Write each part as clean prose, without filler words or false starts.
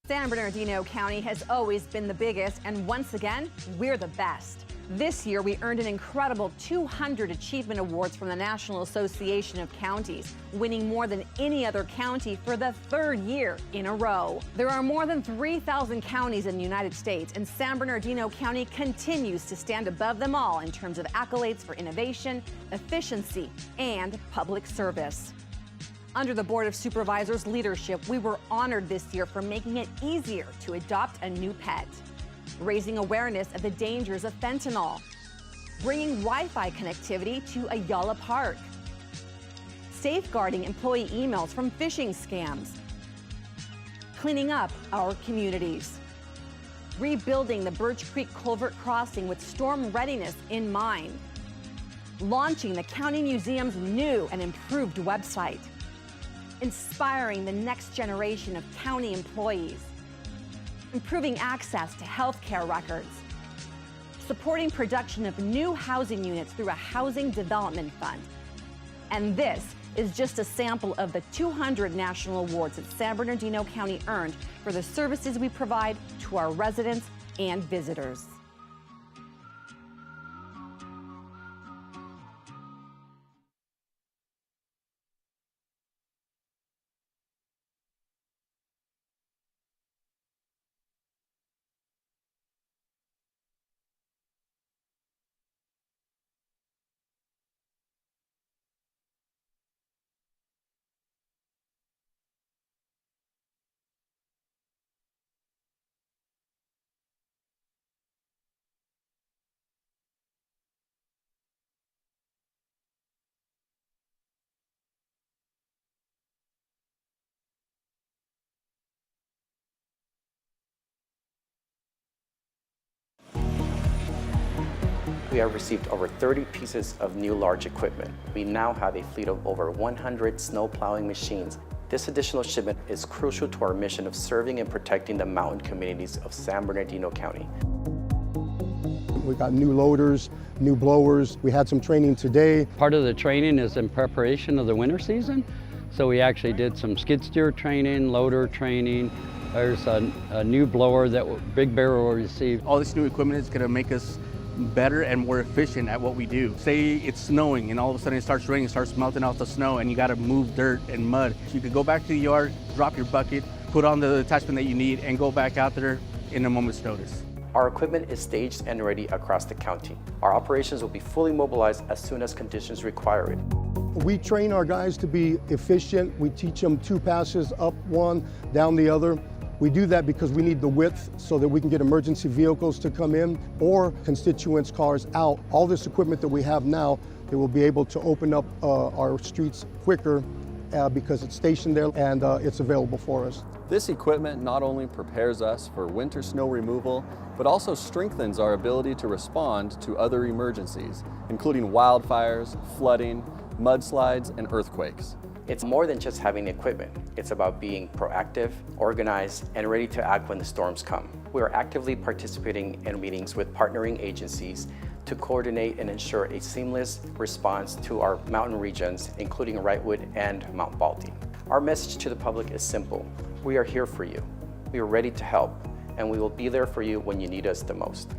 San Bernardino County has always been the biggest, and once again, we're the best. This year, we earned an incredible 200 achievement awards from the National Association of Counties, winning more than any other county for the third year in a row. There are more than 3,000 counties in the United States, and San Bernardino County continues to stand above them all in terms of accolades for innovation, efficiency, and public service. Under the Board of Supervisors' leadership, we were honored this year for making it easier to adopt a new pet, raising awareness of the dangers of fentanyl, bringing Wi-Fi connectivity to Ayala Park, safeguarding employee emails from phishing scams, cleaning up our communities, rebuilding the Birch Creek Culvert Crossing with storm readiness in mind, launching the County Museum's new and improved website, inspiring the next generation of county employees, improving access to health care records, supporting production of new housing units through a housing development fund. And this is just a sample of the 200 national awards that San Bernardino County earned for the services we provide to our residents and visitors. We have received over 30 pieces of new large equipment. We now have a fleet of over 100 snow plowing machines. This additional shipment is crucial to our mission of serving and protecting the mountain communities of San Bernardino County. We got new loaders, new blowers. We had some training today. Part of the training is in preparation of the winter season. So we actually did some skid steer training, loader training. There's a new blower that Big Bear will receive. All this new equipment is going to make us better and more efficient at what we do. Say it's snowing and all of a sudden it starts raining, starts melting out the snow, and you got to move dirt and mud. You could go back to the yard, drop your bucket, put on the attachment that you need, and go back out there in a moment's notice. Our equipment is staged and ready across the county. Our operations will be fully mobilized as soon as conditions require it. We train our guys to be efficient. We teach them 2 passes, up one, down the other. We do that because we need the width so that we can get emergency vehicles to come in or constituents' cars out. All this equipment that we have now, they will be able to open up our streets quicker because it's stationed there and it's available for us. This equipment not only prepares us for winter snow removal, but also strengthens our ability to respond to other emergencies, including wildfires, flooding, mudslides, and earthquakes. It's more than just having equipment. It's about being proactive, organized, and ready to act when the storms come. We are actively participating in meetings with partnering agencies to coordinate and ensure a seamless response to our mountain regions, including Wrightwood and Mount Baldy. Our message to the public is simple. We are here for you. We are ready to help, and we will be there for you when you need us the most.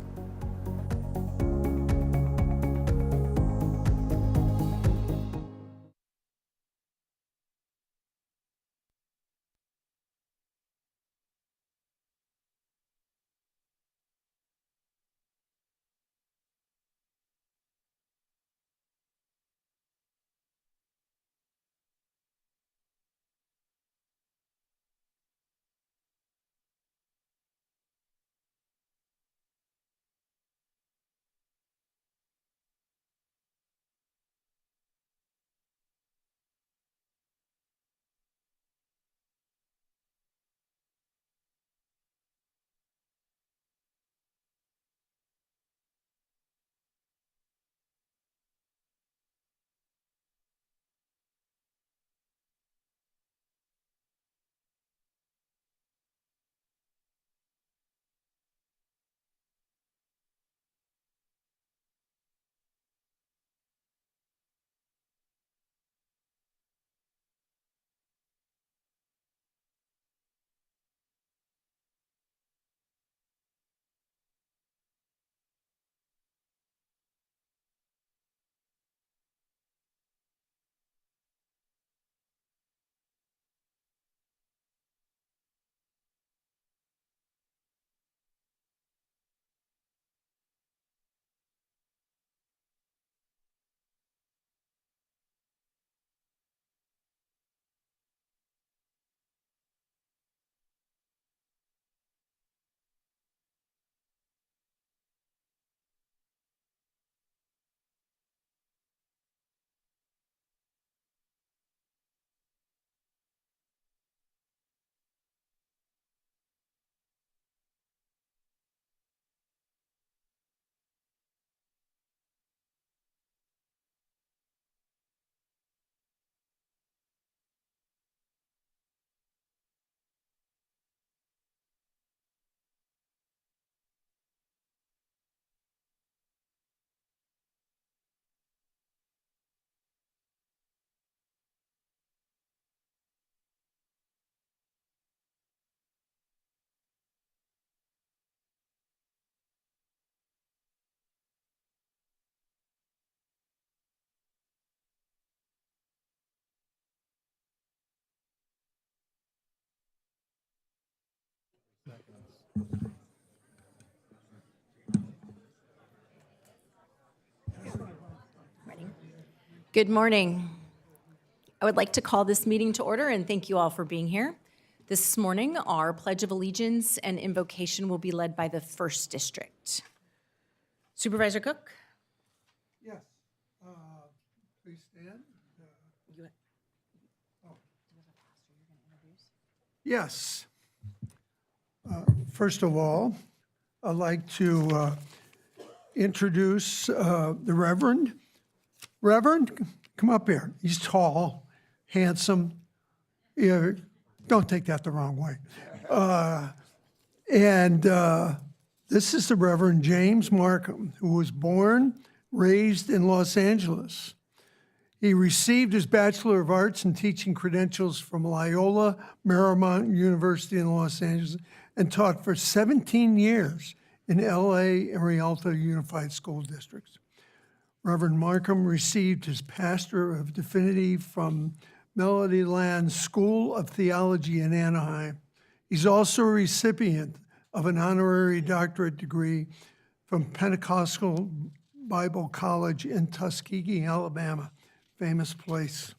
Ready? Good morning. I would like to call this meeting to order and thank you all for being here. This morning, our Pledge of Allegiance and invocation will be led by the First District. Supervisor Cook? Yes. Please stand. Yes. First of all, I'd like to introduce the Reverend. Reverend, come up here. He's tall, handsome. Yeah, don't take that the wrong way. This is the Reverend James Markham, who was born, raised in Los Angeles. He received his Bachelor of Arts in Teaching credentials from Loyola Marymount University in Los Angeles and taught for 17 years in LA and Rialto Unified School Districts. Reverend Markham received his Pastor of Divinity from Melodyland School of Theology in Anaheim. He's also a recipient of an honorary doctorate degree from Pentecostal Bible College in Tuskegee, Alabama, famous place.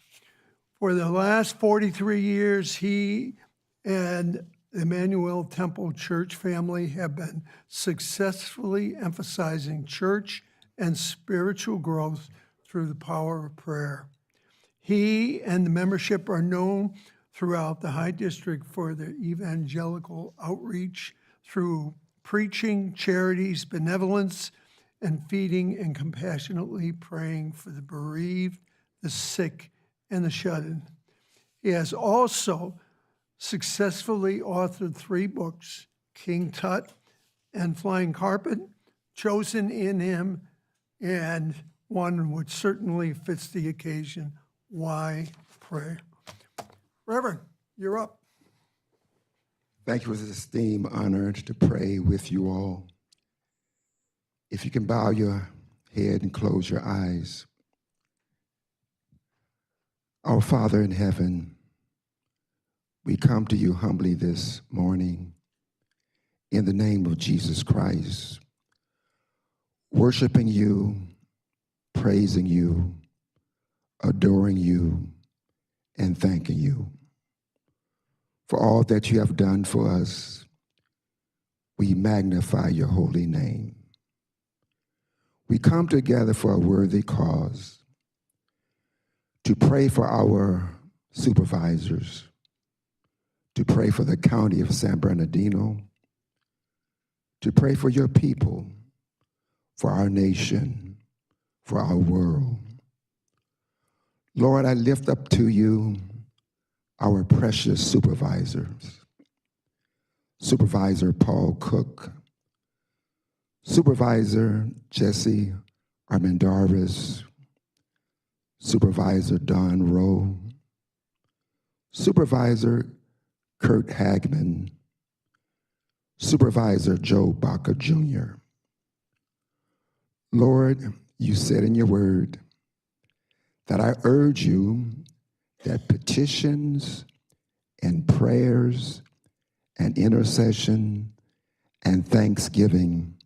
For the last 43 years, he and the Emmanuel Temple Church family have been successfully emphasizing church and spiritual growth through the power of prayer. He and the membership are known throughout the High District for their evangelical outreach through preaching, charities, benevolence, and feeding and compassionately praying for the bereaved, the sick, and the shut-in. He has also successfully authored 3 books, King Tut and Flying Carpet, Chosen in Him, and one which certainly fits the occasion, Why Pray? Reverend, you're up. Thank you for this esteemed honor to pray with you all. If you can bow your head and close your eyes. Our Father in heaven, we come to you humbly this morning in the name of Jesus Christ, worshiping you, praising you, adoring you, and thanking you for all that you have done for us. We magnify your holy name. We come together for a worthy cause, to pray for our supervisors, to pray for the county of San Bernardino, to pray for your people, for our nation, for our world. Lord, I lift up to you our precious supervisors, Supervisor Paul Cook, Supervisor Jesse Armendariz, Supervisor Don Rowe, Supervisor Kurt Hagman, Supervisor Joe Baca Jr. Lord, you said in your word that I urge you that petitions and prayers and intercession and thanksgiving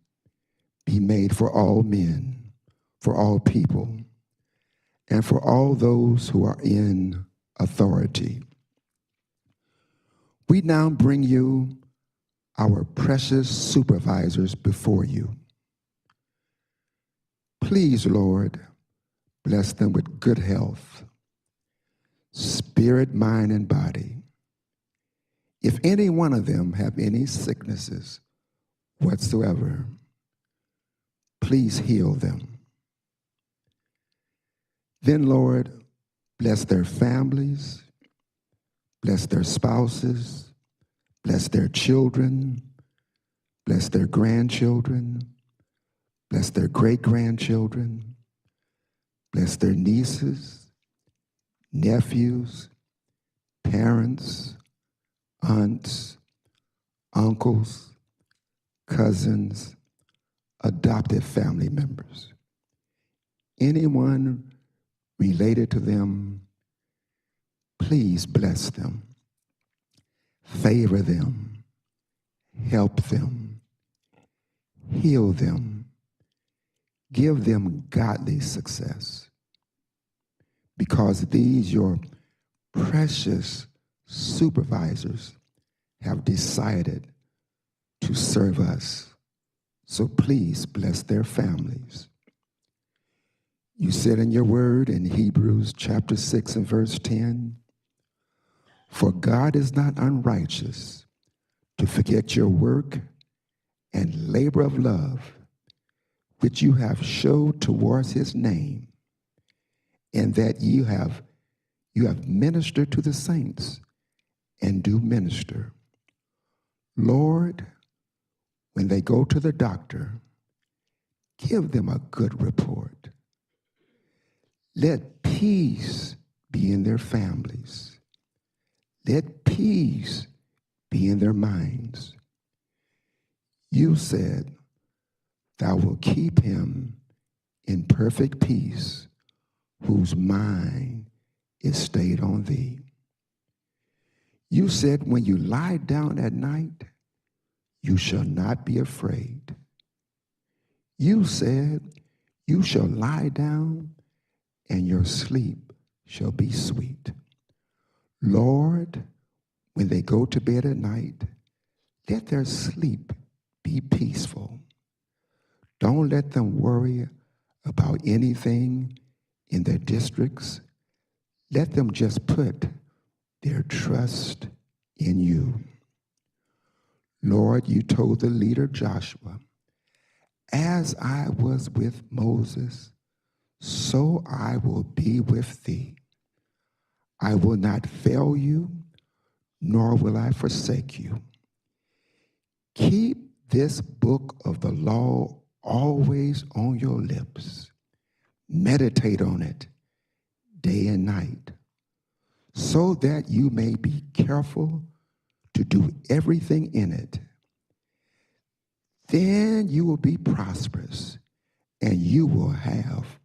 be made for all men, for all people, and for all those who are in authority. We now bring you our precious supervisors before you. Please, Lord, bless them with good health, spirit, mind, and body. If any one of them have any sicknesses whatsoever, please heal them. Then, Lord, bless their families, bless their spouses, bless their children, bless their grandchildren, bless their great-grandchildren, bless their nieces, nephews, parents, aunts, uncles, cousins, adopted family members. Anyone related to them, please bless them, favor them, help help them, heal them, give them godly success, because these, your precious supervisors, have decided to serve us. So please bless their families. You said in your word in Hebrews chapter 6 and verse 10, for God is not unrighteous to forget your work and labor of love, which you have showed towards his name, and that you have ministered to the saints and do minister. Lord, when they go to the doctor, give them a good report. Let peace be in their families. Let peace be in their minds. You said, thou wilt keep him in perfect peace, whose mind is stayed on thee. You said, when you lie down at night, you shall not be afraid. You said, you shall lie down and your sleep shall be sweet. Lord, when they go to bed at night, let their sleep be peaceful. Don't let them worry about anything in their districts. Let them just put their trust in you. Lord, you told the leader Joshua, as I was with Moses, so I will be with thee. I will not fail you, nor will I forsake you. Keep this book of the law always on your lips. Meditate on it day and night, so that you may be careful to do everything in it. Then you will be prosperous, and you will have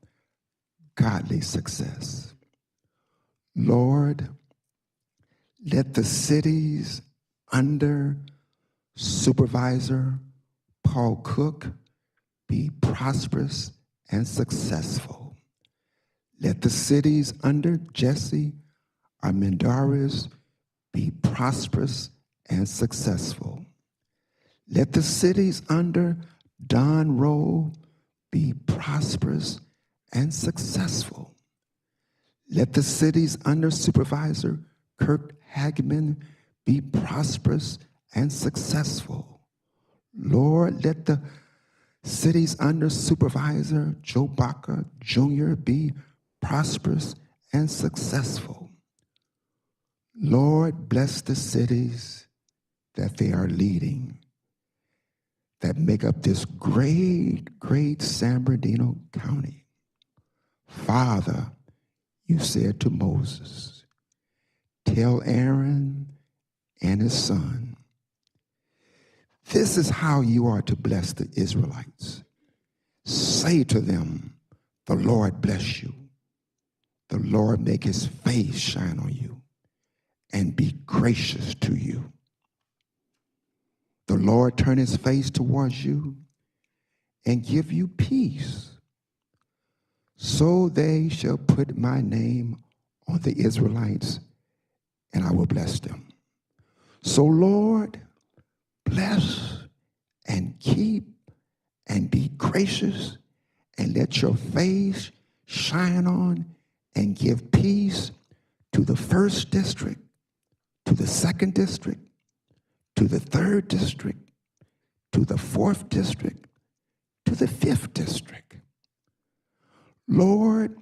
godly success. Lord, let the cities under Supervisor Paul Cook be prosperous and successful. Let the cities under Jesse Armendariz be prosperous and successful. Let the cities under Don Rowe be prosperous and successful. Let the cities under Supervisor Kirk Hagman be prosperous and successful. Lord, let the cities under Supervisor Joe Baca Jr. be prosperous and successful. Lord, bless the cities that they are leading, that make up this great, great San Bernardino County. Father, you said to Moses, tell Aaron and his son, this is how you are to bless the Israelites. Say to them, the Lord bless you. The Lord make his face shine on you and be gracious to you. The Lord turn his face towards you and give you peace. So they shall put my name on the Israelites, and I will bless them. So Lord, bless and keep and be gracious, and let your face shine on and give peace to the 1st district, to the 2nd district, to the 3rd district, to the 4th district, to the 5th district. Lord,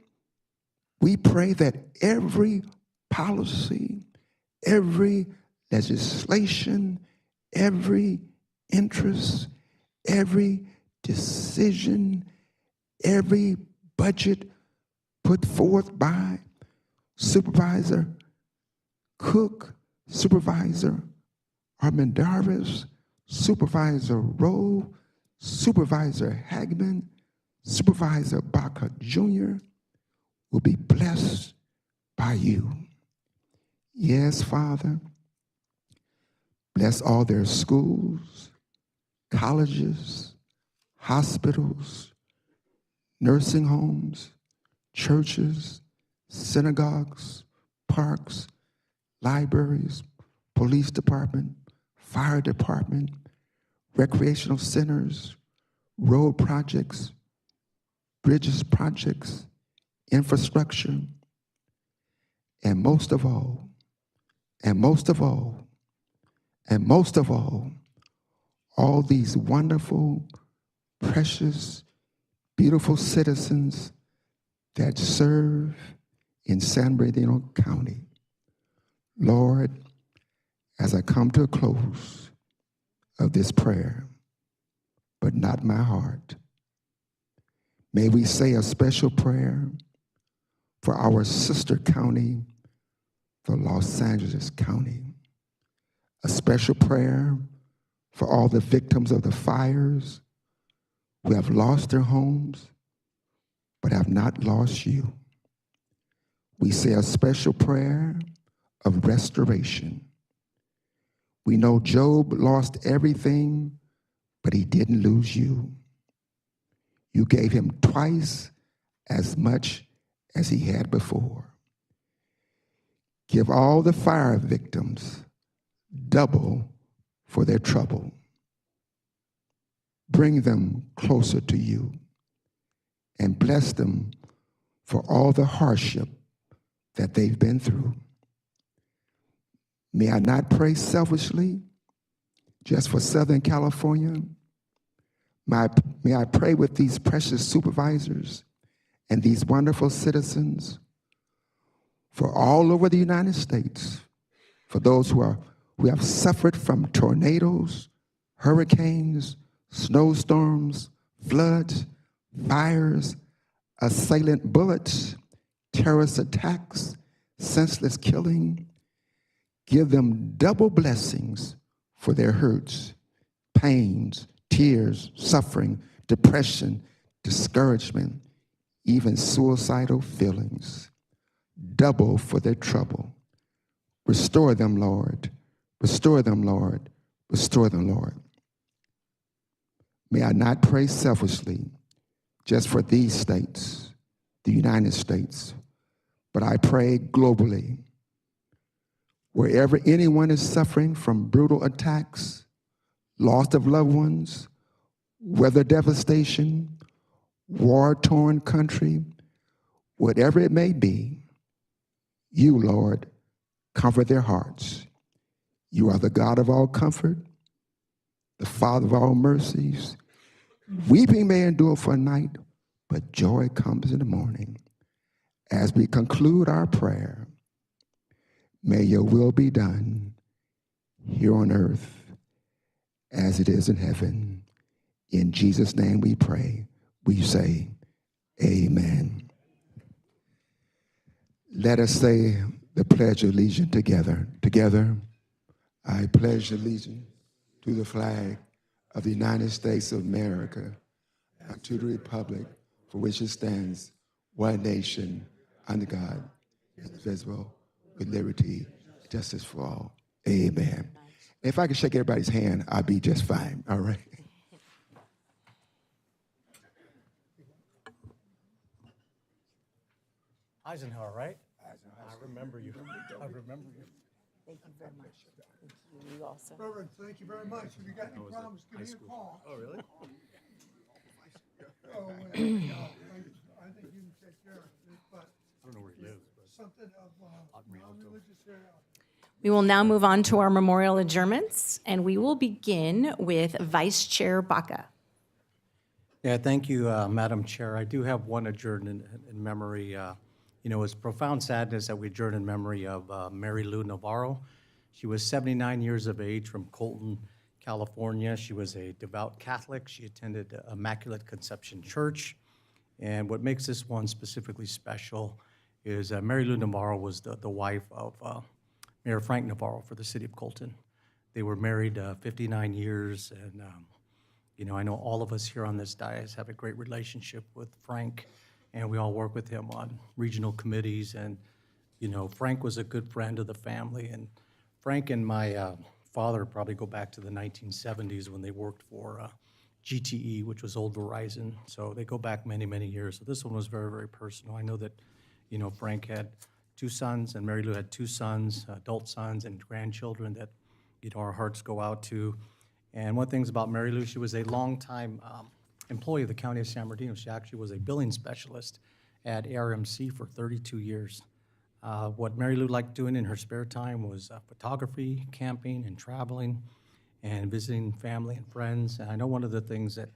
we pray that every policy, every legislation, every interest, every decision, every budget put forth by Supervisor Cook, Supervisor Armendariz, Supervisor Rowe, Supervisor Hagman, Supervisor Baca Jr. will be blessed by you. Yes, Father, bless all their schools, colleges, hospitals, nursing homes, churches, synagogues, parks, libraries, police department, fire department, recreational centers, road projects, bridges projects, infrastructure, and most of all, all these wonderful, precious, beautiful citizens that serve in San Bernardino County. Lord, as I come to a close of this prayer, but not my heart, may we say a special prayer for our sister county, for Los Angeles County. A special prayer for all the victims of the fires who have lost their homes but have not lost you. We say a special prayer of restoration. We know Job lost everything, but he didn't lose you. You gave him twice as much as he had before. Give all the fire victims double for their trouble. Bring them closer to you and bless them for all the hardship that they've been through. May I not pray selfishly just for Southern California. May I pray with these precious supervisors and these wonderful citizens for all over the United States, for those who have suffered from tornadoes, hurricanes, snowstorms, floods, fires, assailant bullets, terrorist attacks, senseless killing. Give them double blessings for their hurts, pains, tears, suffering, depression, discouragement, even suicidal feelings. Double for their trouble. Restore them, Lord. Restore them, Lord. Restore them, Lord. May I not pray selfishly just for these states, the United States, but I pray globally. Wherever anyone is suffering from brutal attacks, loss of loved ones, weather devastation, war-torn country, whatever it may be, you, Lord, comfort their hearts. You are the God of all comfort, the Father of all mercies. Weeping may endure for a night, but joy comes in the morning. As we conclude our prayer, may your will be done here on earth as it is in heaven. In Jesus' name we pray. We say, amen. Let us say the Pledge of Allegiance together. Together, I pledge allegiance to the flag of the United States of America and to the republic for which it stands, one nation, under God, indivisible, with liberty, justice for all. Amen. If I could shake everybody's hand, I'd be just fine. All right. Eisenhower, right? I remember you. I remember you. Thank you very much. Thank you. You also. Reverend, thank you very much. If you got any problems, give me a call. Oh, really? Oh, well, I think you can take care of it, but I don't know where he lives, but something of non-religious area. We will now move on to our memorial adjournments, and we will begin with Vice Chair Baca. yeah, thank you, Madam Chair. I do have one adjourned in memory. It's profound sadness that we adjourn in memory of Mary Lou Navarro. She was 79 years of age from Colton, California. She was a devout Catholic. She attended Immaculate Conception Church. And what makes this one specifically special is Mary Lou Navarro was the wife of Mayor Frank Navarro for the city of Colton. They were married 59 years, and I know all of us here on this dais have a great relationship with Frank, and we all work with him on regional committees. And Frank was a good friend of the family, and Frank and my father probably go back to the 1970s when they worked for GTE, which was old Verizon. So they go back many, many years. So this one was very, very personal. I know that, Frank had 2 sons and Mary Lou had 2 sons, adult sons and grandchildren that, our hearts go out to. And one of the things about Mary Lou, she was a longtime employee of the County of San Bernardino. She actually was a billing specialist at ARMC for 32 years. What Mary Lou liked doing in her spare time was photography, camping, and traveling, and visiting family and friends. And I know one of the things that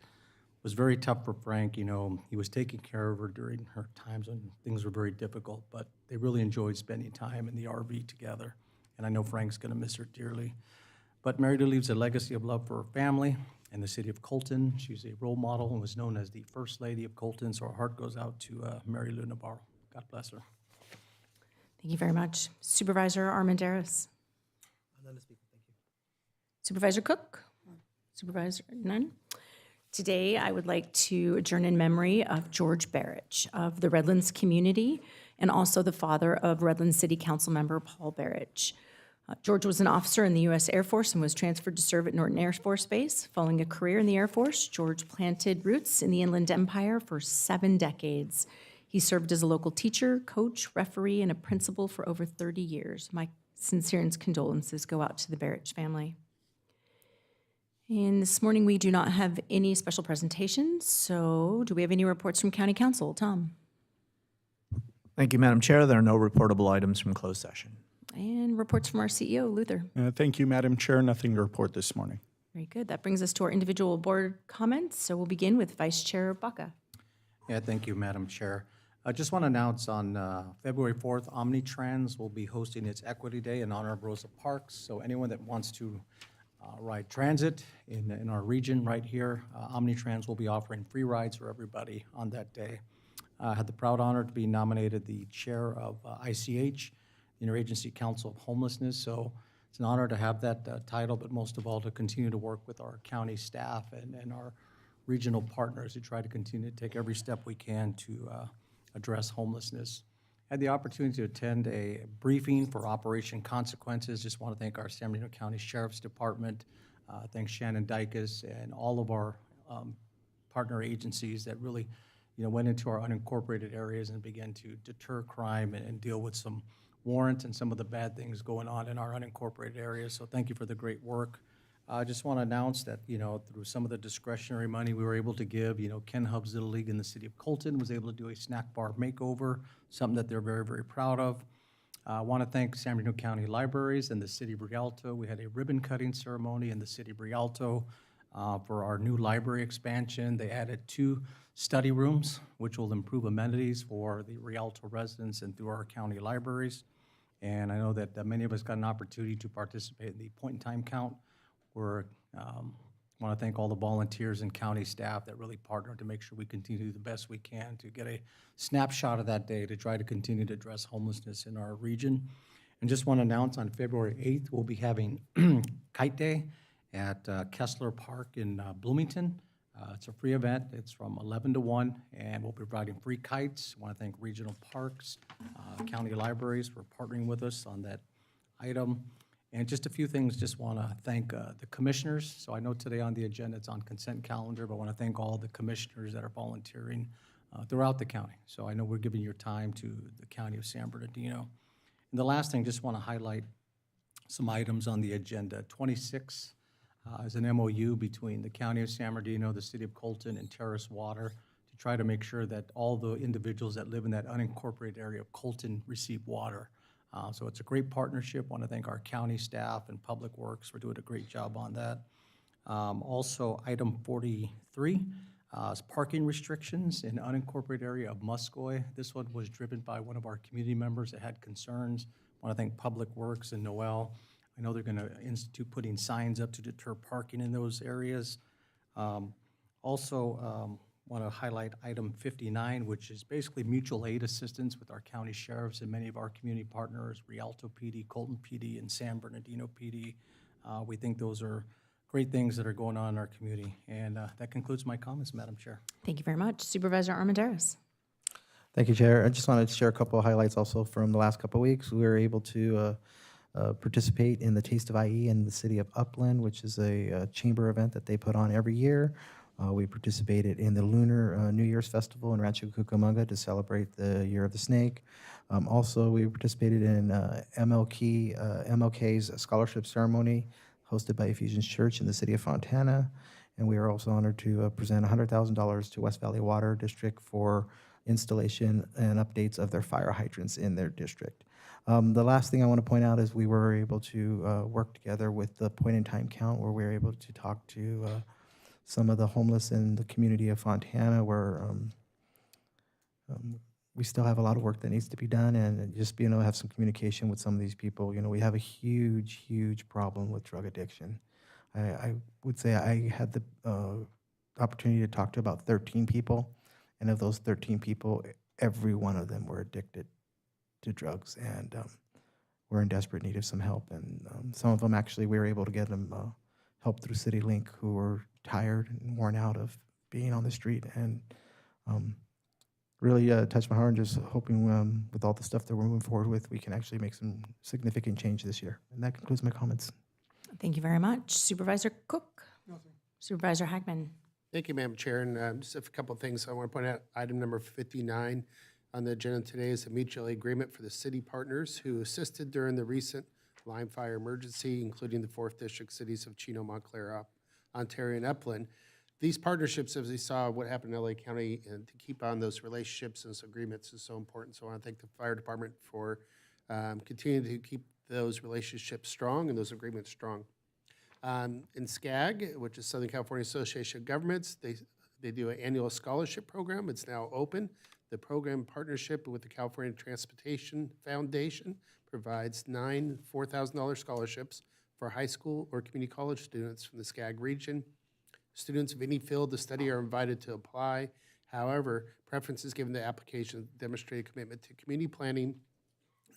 was very tough for Frank, he was taking care of her during her times when things were very difficult, but they really enjoyed spending time in the RV together. And I know Frank's gonna miss her dearly. But Mary Lou leaves a legacy of love for her family and the city of Colton. She's a role model and was known as the First Lady of Colton, so our heart goes out to Mary Lou Navarro. God bless her. Thank you very much. Supervisor Armendariz. None to speak of, thank you. Supervisor Cook? Supervisor, none? Today, I would like to adjourn in memory of George Barrich of the Redlands community and also the father of Redlands City Council member Paul Barrich. George was an officer in the U.S. Air Force and was transferred to serve at Norton Air Force Base. Following a career in the Air Force, George planted roots in the Inland Empire for 7 decades. He served as a local teacher, coach, referee, and a principal for over 30 years. My sincere condolences go out to the Barrich family. And this morning, we do not have any special presentations, so do we have any reports from County Council? Tom? Thank you, Madam Chair. There are no reportable items from closed session. And reports from our CEO, Luther. Thank you, Madam Chair. Nothing to report this morning. Very good. That brings us to our individual board comments. So we'll begin with Vice Chair Baca. Yeah, thank you, Madam Chair. I just want to announce on February 4th, Omnitrans will be hosting its Equity Day in honor of Rosa Parks. So anyone that wants to ride transit in our region right here, Omnitrans will be offering free rides for everybody on that day. I had the proud honor to be nominated the chair of ICH, Interagency Council of Homelessness. So it's an honor to have that title, but most of all to continue to work with our county staff and our regional partners to try to continue to take every step we can to address homelessness. I had the opportunity to attend a briefing for Operation Consequences. Just want to thank our San Bernardino County Sheriff's Department, thanks Shannon Dykes and all of our partner agencies that really went into our unincorporated areas and began to deter crime and deal with some warrants and some of the bad things going on in our unincorporated areas. So thank you for the great work. I just want to announce that, through some of the discretionary money we were able to give, Ken Hub's Little League in the city of Colton was able to do a snack bar makeover, something that they're very, very proud of. I want to thank San Bernardino County Libraries and the city of Rialto. We had a ribbon cutting ceremony in the city of Rialto for our new library expansion. They added 2 study rooms, which will improve amenities for the Rialto residents and through our county libraries. And I know that many of us got an opportunity to participate in the point-in-time count. Want to thank all the volunteers and county staff that really partnered to make sure we continue to do the best we can to get a snapshot of that day to try to continue to address homelessness in our region. And just want to announce on February 8th, we'll be having Kite Day at Kessler Park in Bloomington. It's a free event. It's from 11 to 1, and we'll be providing free kites. I want to thank regional parks, county libraries for partnering with us on that item. And just a few things, just want to thank the commissioners. So I know today on the agenda it's on consent calendar, but I want to thank all the commissioners that are volunteering throughout the county. So I know we're giving your time to the county of San Bernardino. And the last thing, just want to highlight some items on the agenda. 26 is an MOU between the county of San Bernardino, the city of Colton, and Terrace Water to try to make sure that all the individuals that live in that unincorporated area of Colton receive water. So it's a great partnership. Want to thank our county staff and Public Works for doing a great job on that. Also, item 43 is parking restrictions in unincorporated area of Muscoy. This one was driven by one of our community members that had concerns. Want to thank Public Works and Noel. I know they're going to institute putting signs up to deter parking in those areas. Also, want to highlight item 59, which is basically mutual aid assistance with our county sheriffs and many of our community partners, Rialto PD, Colton PD, and San Bernardino PD. We think those are great things that are going on in our community. And that concludes my comments, Madam Chair. Thank you very much. Supervisor Armendariz. Thank you, Chair. I just wanted to share a couple of highlights also from the last couple of weeks. We were able to participate in the Taste of IE in the city of Upland, which is a chamber event that they put on every year. We participated in the Lunar New Year's Festival in Rancho Cucamonga to celebrate the Year of the Snake. Also, we participated in MLK's scholarship ceremony hosted by Ephesians Church in the city of Fontana. And we are also honored to present $100,000 to West Valley Water District for installation and updates of their fire hydrants in their district. The last thing I want to point out is we were able to work together with the point-in-time count, where we were able to talk to some of the homeless in the community of Fontana, where we still have a lot of work that needs to be done, and just being able to have some communication with some of these people. You know, we have a huge, huge problem with drug addiction. I would say I had the opportunity to talk to about 13 people, and of those 13 people, every one of them were addicted to drugs, and were in desperate need of some help. And some of them, actually, we were able to get them help through CityLink, who were tired and worn out of being on the street. And really touched my heart, and just hoping with all the stuff that we're moving forward with, we can actually make some significant change this year. And that concludes my comments. Thank you very much. Supervisor Cook. Supervisor Hagman. Thank you, Madam Chair. And just a couple of things I want to point out. Item number 59 on the agenda today is a mutual agreement for the city partners who assisted during the recent line fire emergency, including the 4th District cities of Chino, Montclair, Ontario, and Upland. These partnerships, as we saw what happened in LA County, and to keep on those relationships and those agreements is so important. So I want to thank the fire department for continuing to keep those relationships strong and those agreements strong. In SCAG, which is Southern California Association of Governments, they do an annual scholarship program. It's now open. The program partnership with the California Transportation Foundation provides 9 $4,000 scholarships for high school or community college students from the SCAG region. Students of any field to study are invited to apply. However, preference is given to applications that demonstrate a commitment to community planning,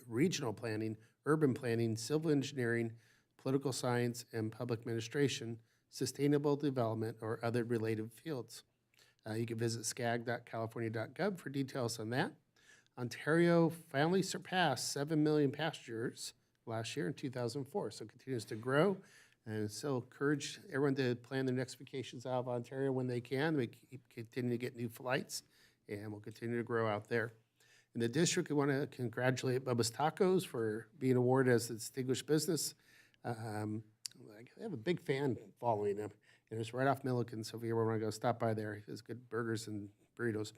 regional planning, urban planning, civil engineering, political science, and public administration, sustainable development, or other related fields. You can visit scag.california.gov for details on that. Ontario finally surpassed 7 million passengers last year in 2004, so it continues to grow. And so encourage everyone to plan their next vacations out of Ontario when they can. We continue to get new flights, and we'll continue to grow out there. In the district, we want to congratulate Bubba's Tacos for being awarded as a distinguished business. They have a big fan following them, and it's right off Milliken, so if you ever want to go stop by there, he has good burgers and burritos.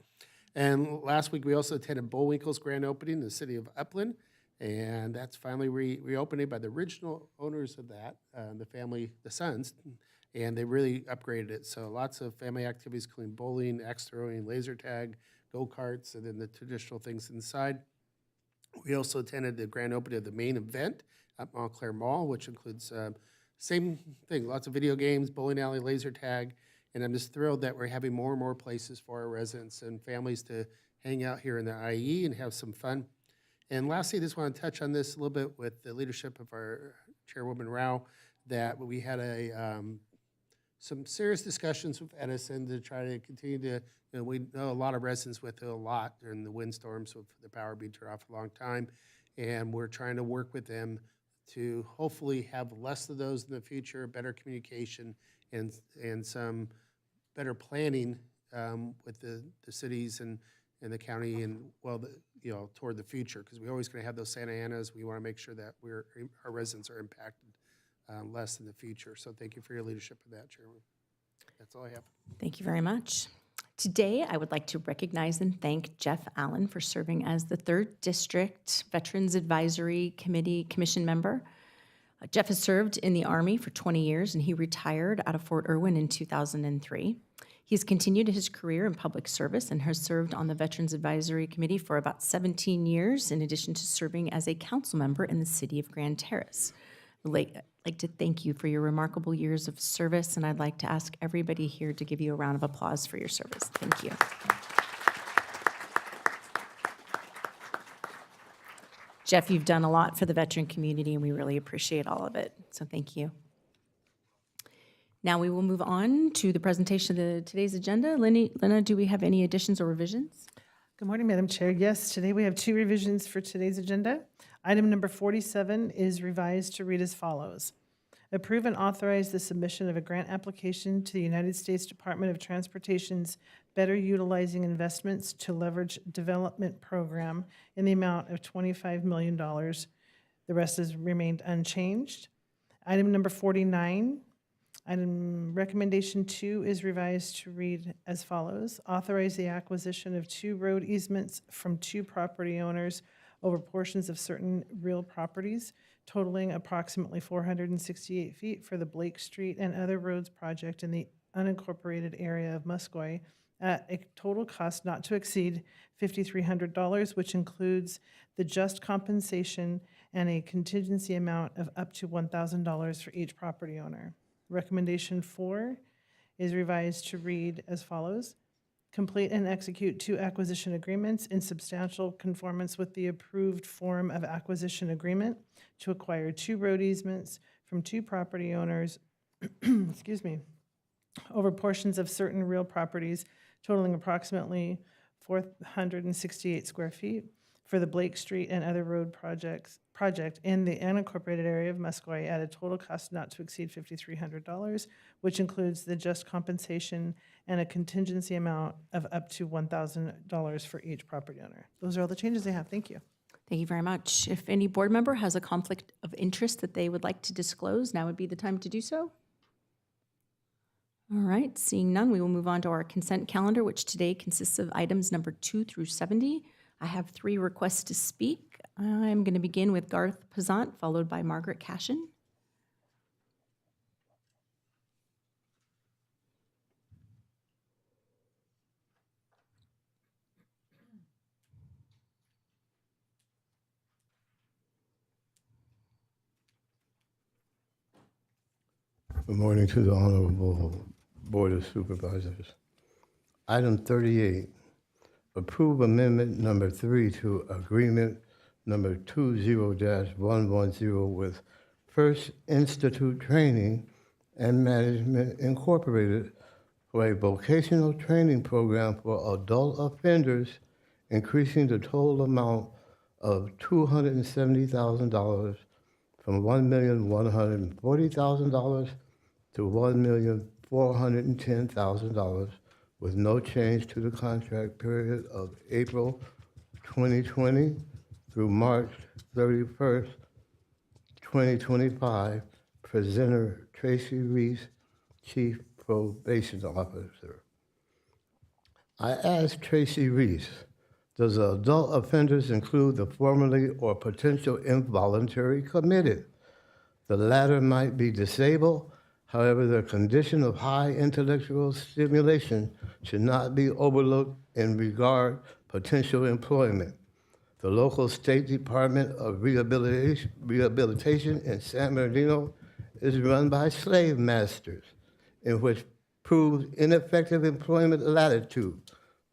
And last week, we also attended Bullwinkle's grand opening in the city of Upland, and that's finally reopened by the original owners of that, the sons, and they really upgraded it. So lots of family activities, including bowling, axe throwing, laser tag, go-karts, and then the traditional things inside. We also attended the grand opening of the main event at Montclair Mall, which includes same thing, lots of video games, bowling alley, laser tag, and I'm just thrilled that we're having more and more places for our residents and families to hang out here in the IE and have some fun. And lastly, I just want to touch on this a little bit with the leadership of our Chairwoman Rao, that we had some serious discussions with Edison to try to continue to, we know a lot of residents went through a lot during the windstorms with the power being turned off for a long time, and we're trying to work with them to hopefully have less of those in the future, better communication, and some better planning with the cities and the county, and toward the future, because we're always going to have those Santa Anas. We want to make sure that our residents are impacted less in the future. So thank you for your leadership of that, Chairman. That's all I have. Thank you very much. Today, I would like to recognize and thank Jeff Allen for serving as the 3rd District Veterans Advisory Commission member. Jeff has served in the Army for 20 years, and he retired out of Fort Irwin in 2003. He's continued his career in public service and has served on the Veterans Advisory Committee for about 17 years, in addition to serving as a council member in the city of Grand Terrace. I'd like to thank you for your remarkable years of service, and I'd like to ask everybody here to give you a round of applause for your service. Thank you. Jeff, you've done a lot for the veteran community, and we really appreciate all of it, so thank you. Now we will move on to the presentation of today's agenda. Lena, do we have any additions or revisions? Good morning, Madam Chair. Yes, today we have 2 revisions for today's agenda. Item number 47 is revised to read as follows. Approve and authorize the submission of a grant application to the United States Department of Transportation's Better Utilizing Investments to Leverage Development Program in the amount of $25 million. The rest has remained unchanged. Item number 49, item recommendation 2 is revised to read as follows. Authorize the acquisition of 2 road easements from 2 property owners over portions of certain real properties totaling approximately 468 feet for the Blake Street and other roads project in the unincorporated area of Muscoy at a total cost not to exceed $5,300, which includes the just compensation and a contingency amount of up to $1,000 for each property owner. Recommendation 4 is revised to read as follows. Complete and execute 2 acquisition agreements in substantial conformance with the approved form of acquisition agreement to acquire 2 road easements from 2 property owners, excuse me, over portions of certain real properties totaling approximately 468 square feet for the Blake Street and other road project in the unincorporated area of Muscoy at a total cost not to exceed $5,300, which includes the just compensation and a contingency amount of up to $1,000 for each property owner. Those are all the changes I have. Thank you. Thank you very much. If any board member has a conflict of interest that they would like to disclose, now would be the time to do so. All right, seeing none, we will move on to our consent calendar, which today consists of items number 2 through 70. I have 3 requests to speak. I'm going to begin with Garth Pazant, followed by Margaret Cashin. Good morning to the Honorable Board of Supervisors. Item 38, approve amendment number 3 to agreement number 20-110 with First Institute Training and Management Incorporated for a vocational training program for adult offenders, increasing the total amount of $270,000 from $1,140,000 to $1,410,000 with no change to the contract period of April 2020 through March 31st, 2025. Presenter Tracy Reese, Chief Probation Officer. I asked Tracy Reese, does adult offenders include the formerly or potential involuntary committed? The latter might be disabled. However, their condition of high intellectual stimulation should not be overlooked in regard potential employment. The local State Department of Rehabilitation in San Bernardino is run by slave masters, in which proved ineffective employment latitude.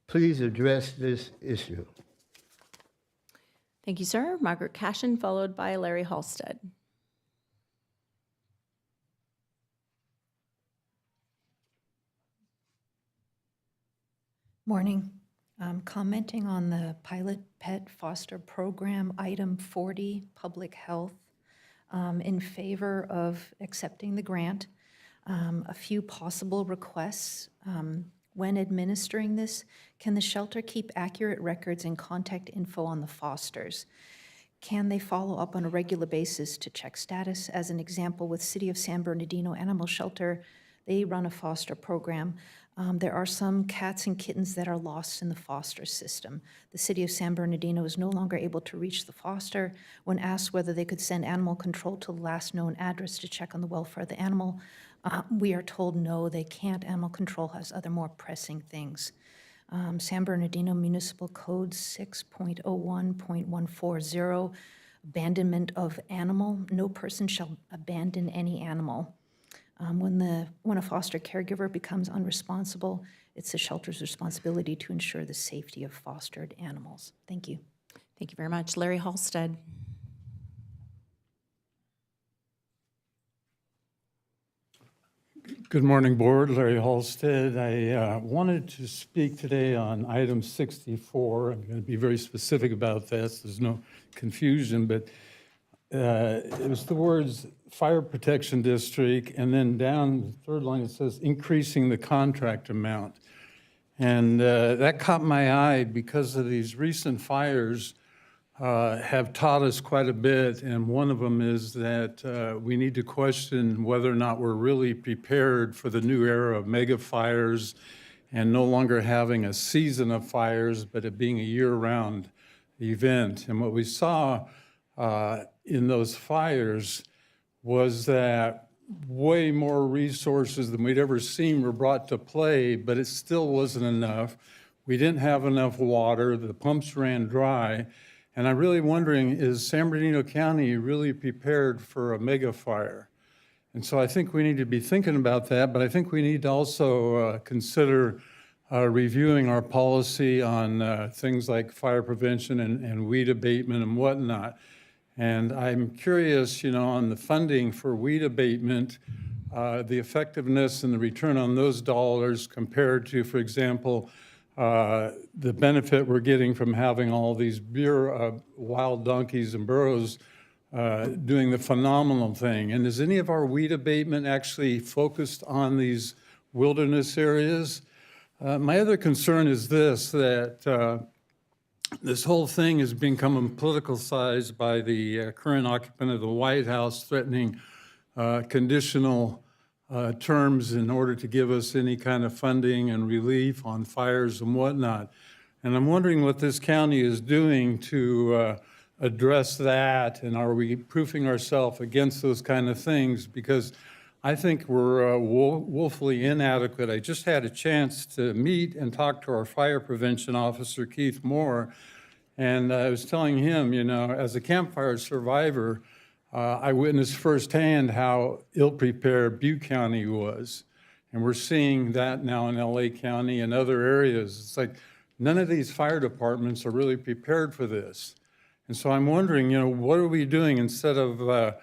Please address this issue. Thank you, sir. Margaret Cashin, followed by Larry Halstead. Morning. Commenting on the pilot pet foster program, item 40, public health, in favor of accepting the grant. A few possible requests. When administering this, can the shelter keep accurate records and contact info on the fosters? Can they follow up on a regular basis to check status? As an example, with City of San Bernardino Animal Shelter, they run a foster program. There are some cats and kittens that are lost in the foster system. The City of San Bernardino is no longer able to reach the foster. When asked whether they could send animal control to the last known address to check on the welfare of the animal, we are told no, they can't. Animal control has other more pressing things. San Bernardino Municipal Code 6.01.140, abandonment of animal. No person shall abandon any animal. When a foster caregiver becomes unresponsible, it's the shelter's responsibility to ensure the safety of fostered animals. Thank you. Thank you very much. Larry Halstead. Good morning, Board. Larry Halstead. I wanted to speak today on item 64. I'm going to be very specific about this. There's no confusion, but it was the words fire protection district, and then down the third line it says increasing the contract amount. And that caught my eye because of these recent fires have taught us quite a bit, and one of them is that we need to question whether or not we're really prepared for the new era of mega fires and no longer having a season of fires, but it being a year-round event. And what we saw in those fires was that way more resources than we'd ever seen were brought to play, but it still wasn't enough. We didn't have enough water, the pumps ran dry, and I'm really wondering, is San Bernardino County really prepared for a mega fire? And so I think we need to be thinking about that, but I think we need to also consider reviewing our policy on things like fire prevention and weed abatement and whatnot. And I'm curious, on the funding for weed abatement, the effectiveness and the return on those dollars compared to, for example, the benefit we're getting from having all these wild donkeys and burros doing the phenomenal thing. And is any of our weed abatement actually focused on these wilderness areas? My other concern is this, that this whole thing has become politicized by the current occupant of the White House threatening conditional terms in order to give us any kind of funding and relief on fires and whatnot. And I'm wondering what this county is doing to address that, and are we proofing ourselves against those kind of things? Because I think we're woefully inadequate. I just had a chance to meet and talk to our fire prevention officer, Keith Moore, and I was telling him, as a campfire survivor, I witnessed firsthand how ill-prepared Butte County was. And we're seeing that now in LA County and other areas. It's like none of these fire departments are really prepared for this. And so I'm wondering, what are we doing instead of,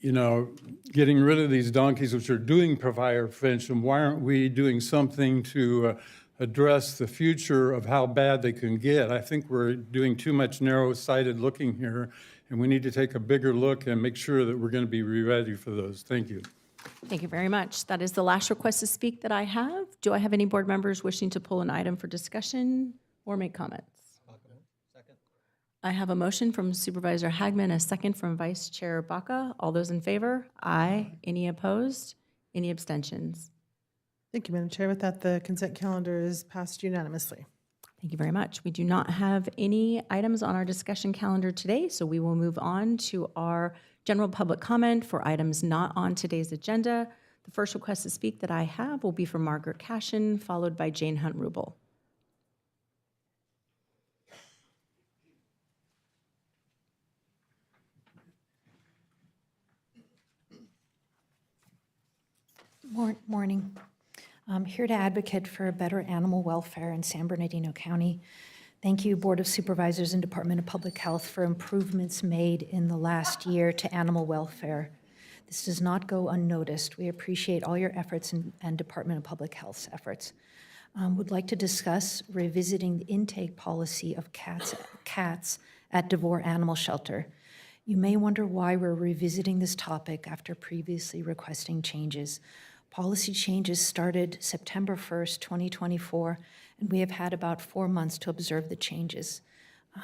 getting rid of these donkeys which are doing fire prevention? Why aren't we doing something to address the future of how bad they can get? I think we're doing too much narrow-sighted looking here, and we need to take a bigger look and make sure that we're going to be ready for those. Thank you. Thank you very much. That is the last request to speak that I have. Do I have any board members wishing to pull an item for discussion or make comments? Second. I have a motion from Supervisor Hagman, a second from Vice Chair Baca. All those in favor? Aye. Any opposed? Any abstentions? Thank you, Madam Chair. With that, the consent calendar is passed unanimously. Thank you very much. We do not have any items on our discussion calendar today, so we will move on to our general public comment for items not on today's agenda. The first request to speak that I have will be from Margaret Cashin, followed by Jane Hunt-Rubel. Morning. I'm here to advocate for better animal welfare in San Bernardino County. Thank you, Board of Supervisors and Department of Public Health, for improvements made in the last year to animal welfare. This does not go unnoticed. We appreciate all your efforts and Department of Public Health's efforts. Would like to discuss revisiting the intake policy of cats at DeVore Animal Shelter. You may wonder why we're revisiting this topic after previously requesting changes. Policy changes started September 1st, 2024, and we have had about 4 months to observe the changes.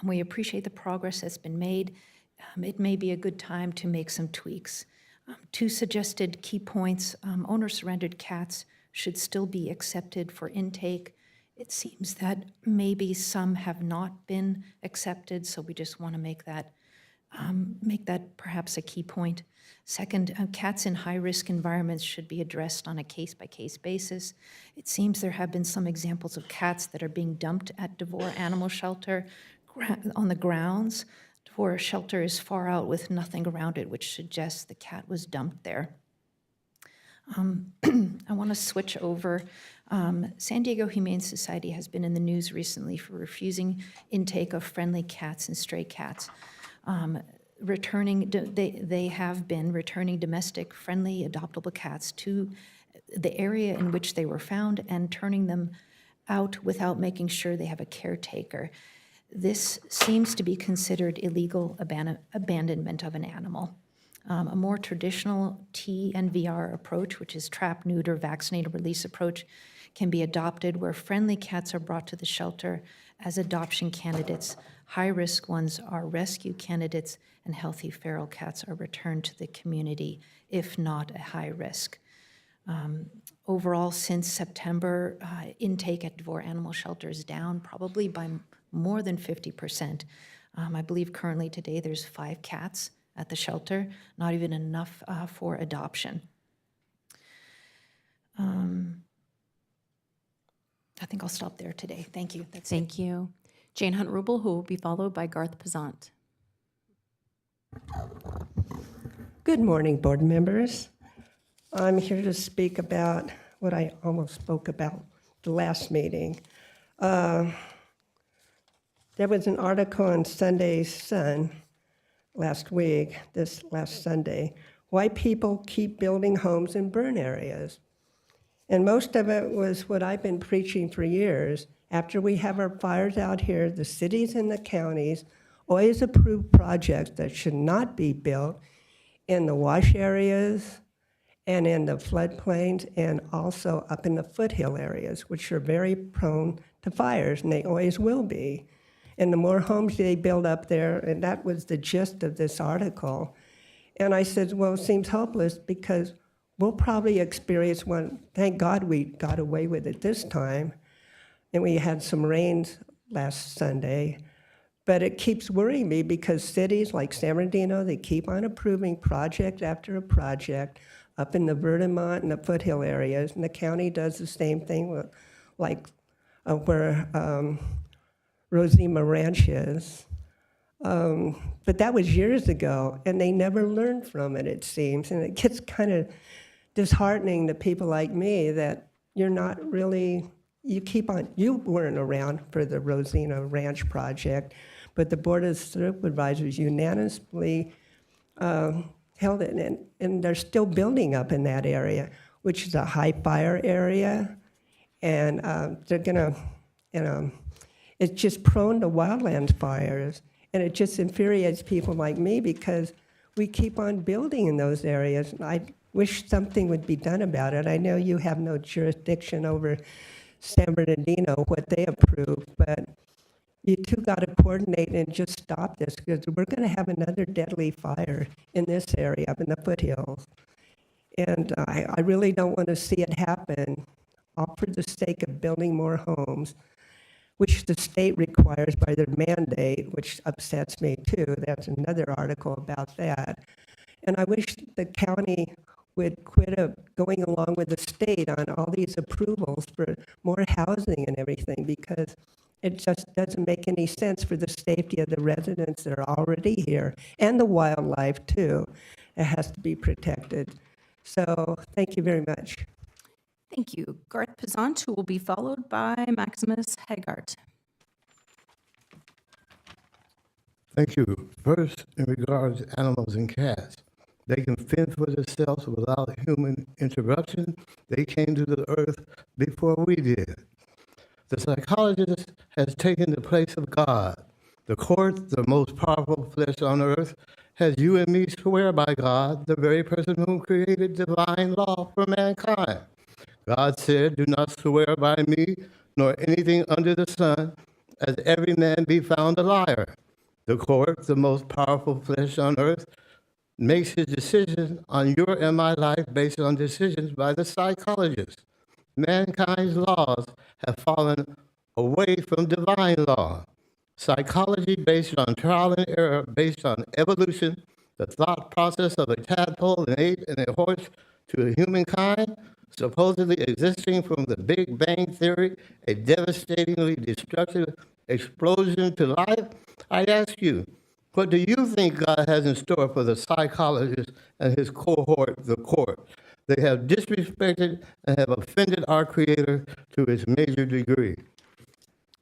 We appreciate the progress that's been made. It may be a good time to make some tweaks. Two suggested key points: owner-surrendered cats should still be accepted for intake. It seems that maybe some have not been accepted, so we just want to make that perhaps a key point. Second, cats in high-risk environments should be addressed on a case-by-case basis. It seems there have been some examples of cats that are being dumped at DeVore Animal Shelter on the grounds. DeVore Shelter is far out with nothing around it, which suggests the cat was dumped there. I want to switch over. San Diego Humane Society has been in the news recently for refusing intake of friendly cats and stray cats. they have been returning domestic, friendly, adoptable cats to the area in which they were found and turning them out without making sure they have a caretaker. This seems to be considered illegal abandonment of an animal. A more traditional TNVR approach, which is trap, neuter, vaccinate, release approach, can be adopted where friendly cats are brought to the shelter as adoption candidates. High-risk ones are rescue candidates, and healthy feral cats are returned to the community, if not a high risk. Overall, since September, intake at Devore Animal Shelter is down probably by more than 50%. I believe currently today there's 5 cats at the shelter, not even enough for adoption. I think I'll stop there today. Thank you. Thank you. Jane Hunt-Rubel, who will be followed by Garth Pezant. Good morning, board members. I'm here to speak about what I almost spoke about the last meeting. There was an article in Sunday's Sun last week, this last Sunday, why people keep building homes in burn areas. And most of it was what I've been preaching for years. After we have our fires out here, the cities and the counties always approve projects that should not be built in the wash areas and in the floodplains and also up in the foothill areas, which are very prone to fires, and they always will be. And the more homes they build up there, and that was the gist of this article. And I said, well, it seems hopeless because we'll probably experience one. Thank God we got away with it this time. And we had some rains last Sunday. But it keeps worrying me because cities like San Bernardino, they keep on approving project after a project up in the Vermont and the foothill areas. And the county does the same thing with, like where Rosema Ranch is. But that was years ago, and they never learned from it, it seems. And it gets kind of disheartening to people like me that you're not really, you weren't around for the Rosena Ranch project, but the Board of Supervisors unanimously held it, and they're still building up in that area, which is a high fire area, and they're gonna, it's just prone to wildland fires, and it just infuriates people like me because we keep on building in those areas. I wish something would be done about it. I know you have no jurisdiction over San Bernardino, what they approve, but you two got to coordinate and just stop this because we're going to have another deadly fire in this area up in the foothills. And I really don't want to see it happen, all for the sake of building more homes, which the state requires by their mandate, which upsets me too. That's another article about that. And I wish the county would quit going along with the state on all these approvals for more housing and everything, because it just doesn't make any sense for the safety of the residents that are already here and the wildlife too. It has to be protected. So thank you very much. Thank you. Garth Pezant, who will be followed by Maximus Haggart. Thank you. First, in regards to animals and cats, they can fend for themselves without human interruption. They came to the earth before we did. The psychologist has taken the place of God. The court, the most powerful flesh on earth, has you and me swear by God, the very person who created divine law for mankind. God said, do not swear by me, nor anything under the sun, as every man be found a liar. The court, the most powerful flesh on earth, makes his decision on your and my life based on decisions by the psychologist. Mankind's laws have fallen away from divine law. Psychology based on trial and error, based on evolution, the thought process of a tadpole, an ape, and a horse to humankind, supposedly existing from the Big Bang Theory, a devastatingly destructive explosion to life. I ask you, what do you think God has in store for the psychologist and his cohort, the court? They have disrespected and have offended our Creator to its major degree.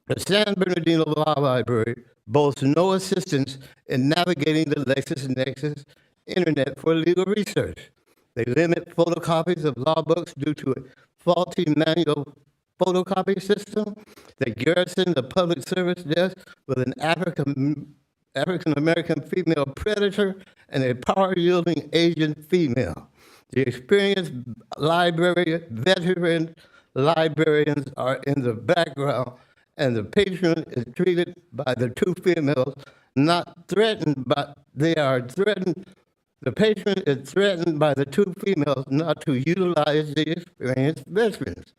The San Bernardino Law Library, boasts no assistance in navigating the LexisNexis internet for legal research. They limit photocopies of law books due to a faulty manual photocopy system. They garrison the public service desk with an African-American female predator and a power-yielding Asian female. The experienced veteran librarians are in the background, and the patron is treated by the two females, not threatened, but they are threatened. The patron is threatened by the two females not to utilize the experienced veterans.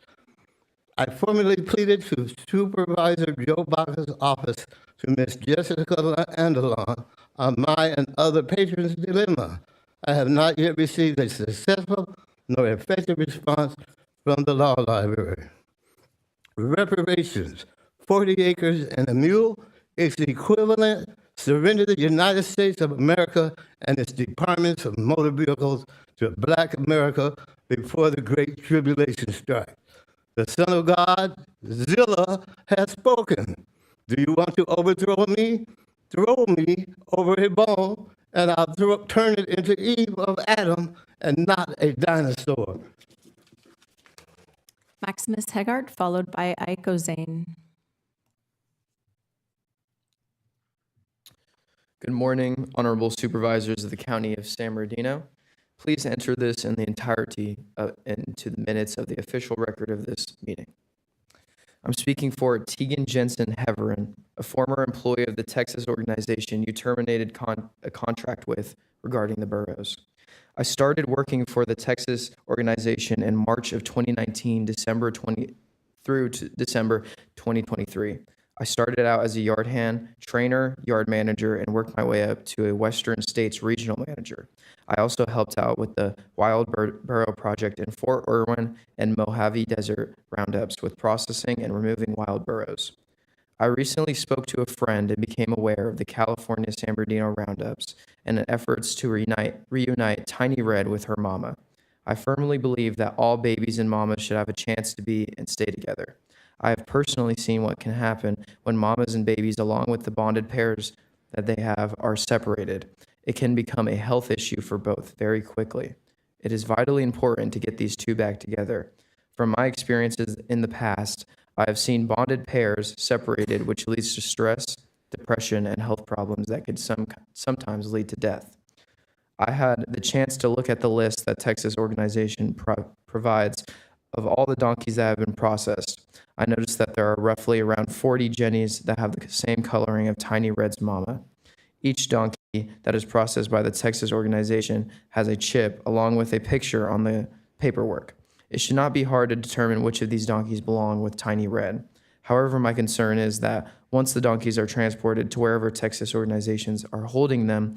I formally pleaded to Supervisor Joe Baca's office to Ms. Jessica Andalon on my and other patrons' dilemma. I have not yet received a successful nor effective response from the law library. Reparations, 40 acres and a mule is the equivalent surrender the United States of America and its departments of motor vehicles to Black America before the Great Tribulation strike. The Son of God, Zilla, has spoken. Do you want to overthrow me? Throw me over a bone, and I'll turn it into Eve of Adam and not a dinosaur. Maximus Hegart, followed by Ike Ozane. Good morning, honorable supervisors of the County of San Bernardino. Please enter this in the entirety into the minutes of the official record of this meeting. I'm speaking for Tegan Jensen Heverin, a former employee of the Texas organization you terminated a contract with regarding the boroughs. I started working for the Texas organization in March of 2019, through to December 2023. I started out as a yard hand, trainer, yard manager, and worked my way up to a Western States regional manager. I also helped out with the Wild Burrow project in Fort Irwin and Mojave Desert roundups with processing and removing wild burrows. I recently spoke to a friend and became aware of the California San Bernardino roundups and the efforts to reunite Tiny Red with her mama. I firmly believe that all babies and mamas should have a chance to be and stay together. I have personally seen what can happen when mamas and babies, along with the bonded pairs that they have, are separated. It can become a health issue for both very quickly. It is vitally important to get these two back together. From my experiences in the past, I have seen bonded pairs separated, which leads to stress, depression, and health problems that could sometimes lead to death. I had the chance to look at the list that Texas organization provides of all the donkeys that have been processed. I noticed that there are roughly around 40 Jennies that have the same coloring of Tiny Red's mama. Each donkey that is processed by the Texas organization has a chip along with a picture on the paperwork. It should not be hard to determine which of these donkeys belong with Tiny Red. However, my concern is that once the donkeys are transported to wherever Texas organizations are holding them,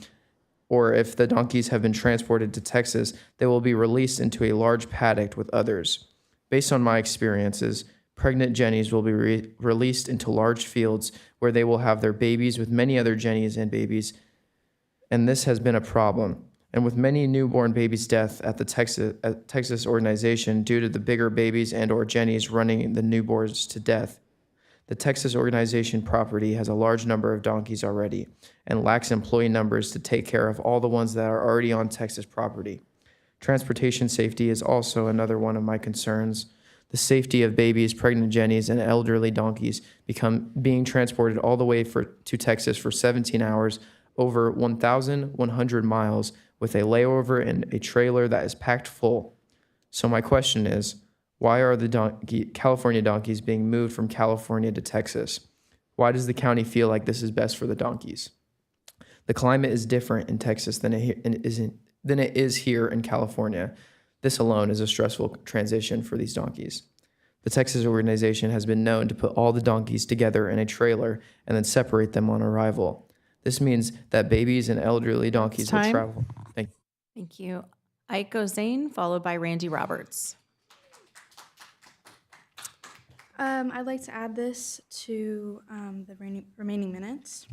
or if the donkeys have been transported to Texas, they will be released into a large paddock with others. Based on my experiences, pregnant Jennies will be released into large fields where they will have their babies with many other Jennies and babies, and this has been a problem. And with many newborn babies' death at the Texas organization due to the bigger babies and or Jennies running the newborns to death, the Texas organization property has a large number of donkeys already and lacks employee numbers to take care of all the ones that are already on Texas property. Transportation safety is also another one of my concerns. The safety of babies, pregnant Jennies, and elderly donkeys being transported all the way to Texas for 17 hours over 1,100 miles with a layover in a trailer that is packed full. So my question is, why are the California donkeys being moved from California to Texas? Why does the county feel like this is best for the donkeys? The climate is different in Texas than it is here in California. This alone is a stressful transition for these donkeys. The Texas organization has been known to put all the donkeys together in a trailer and then separate them on arrival. This means that babies and elderly donkeys will travel. Thank you. Thank you. Ike Ozane, followed by Randy Roberts. I'd like to add this to the remaining minutes.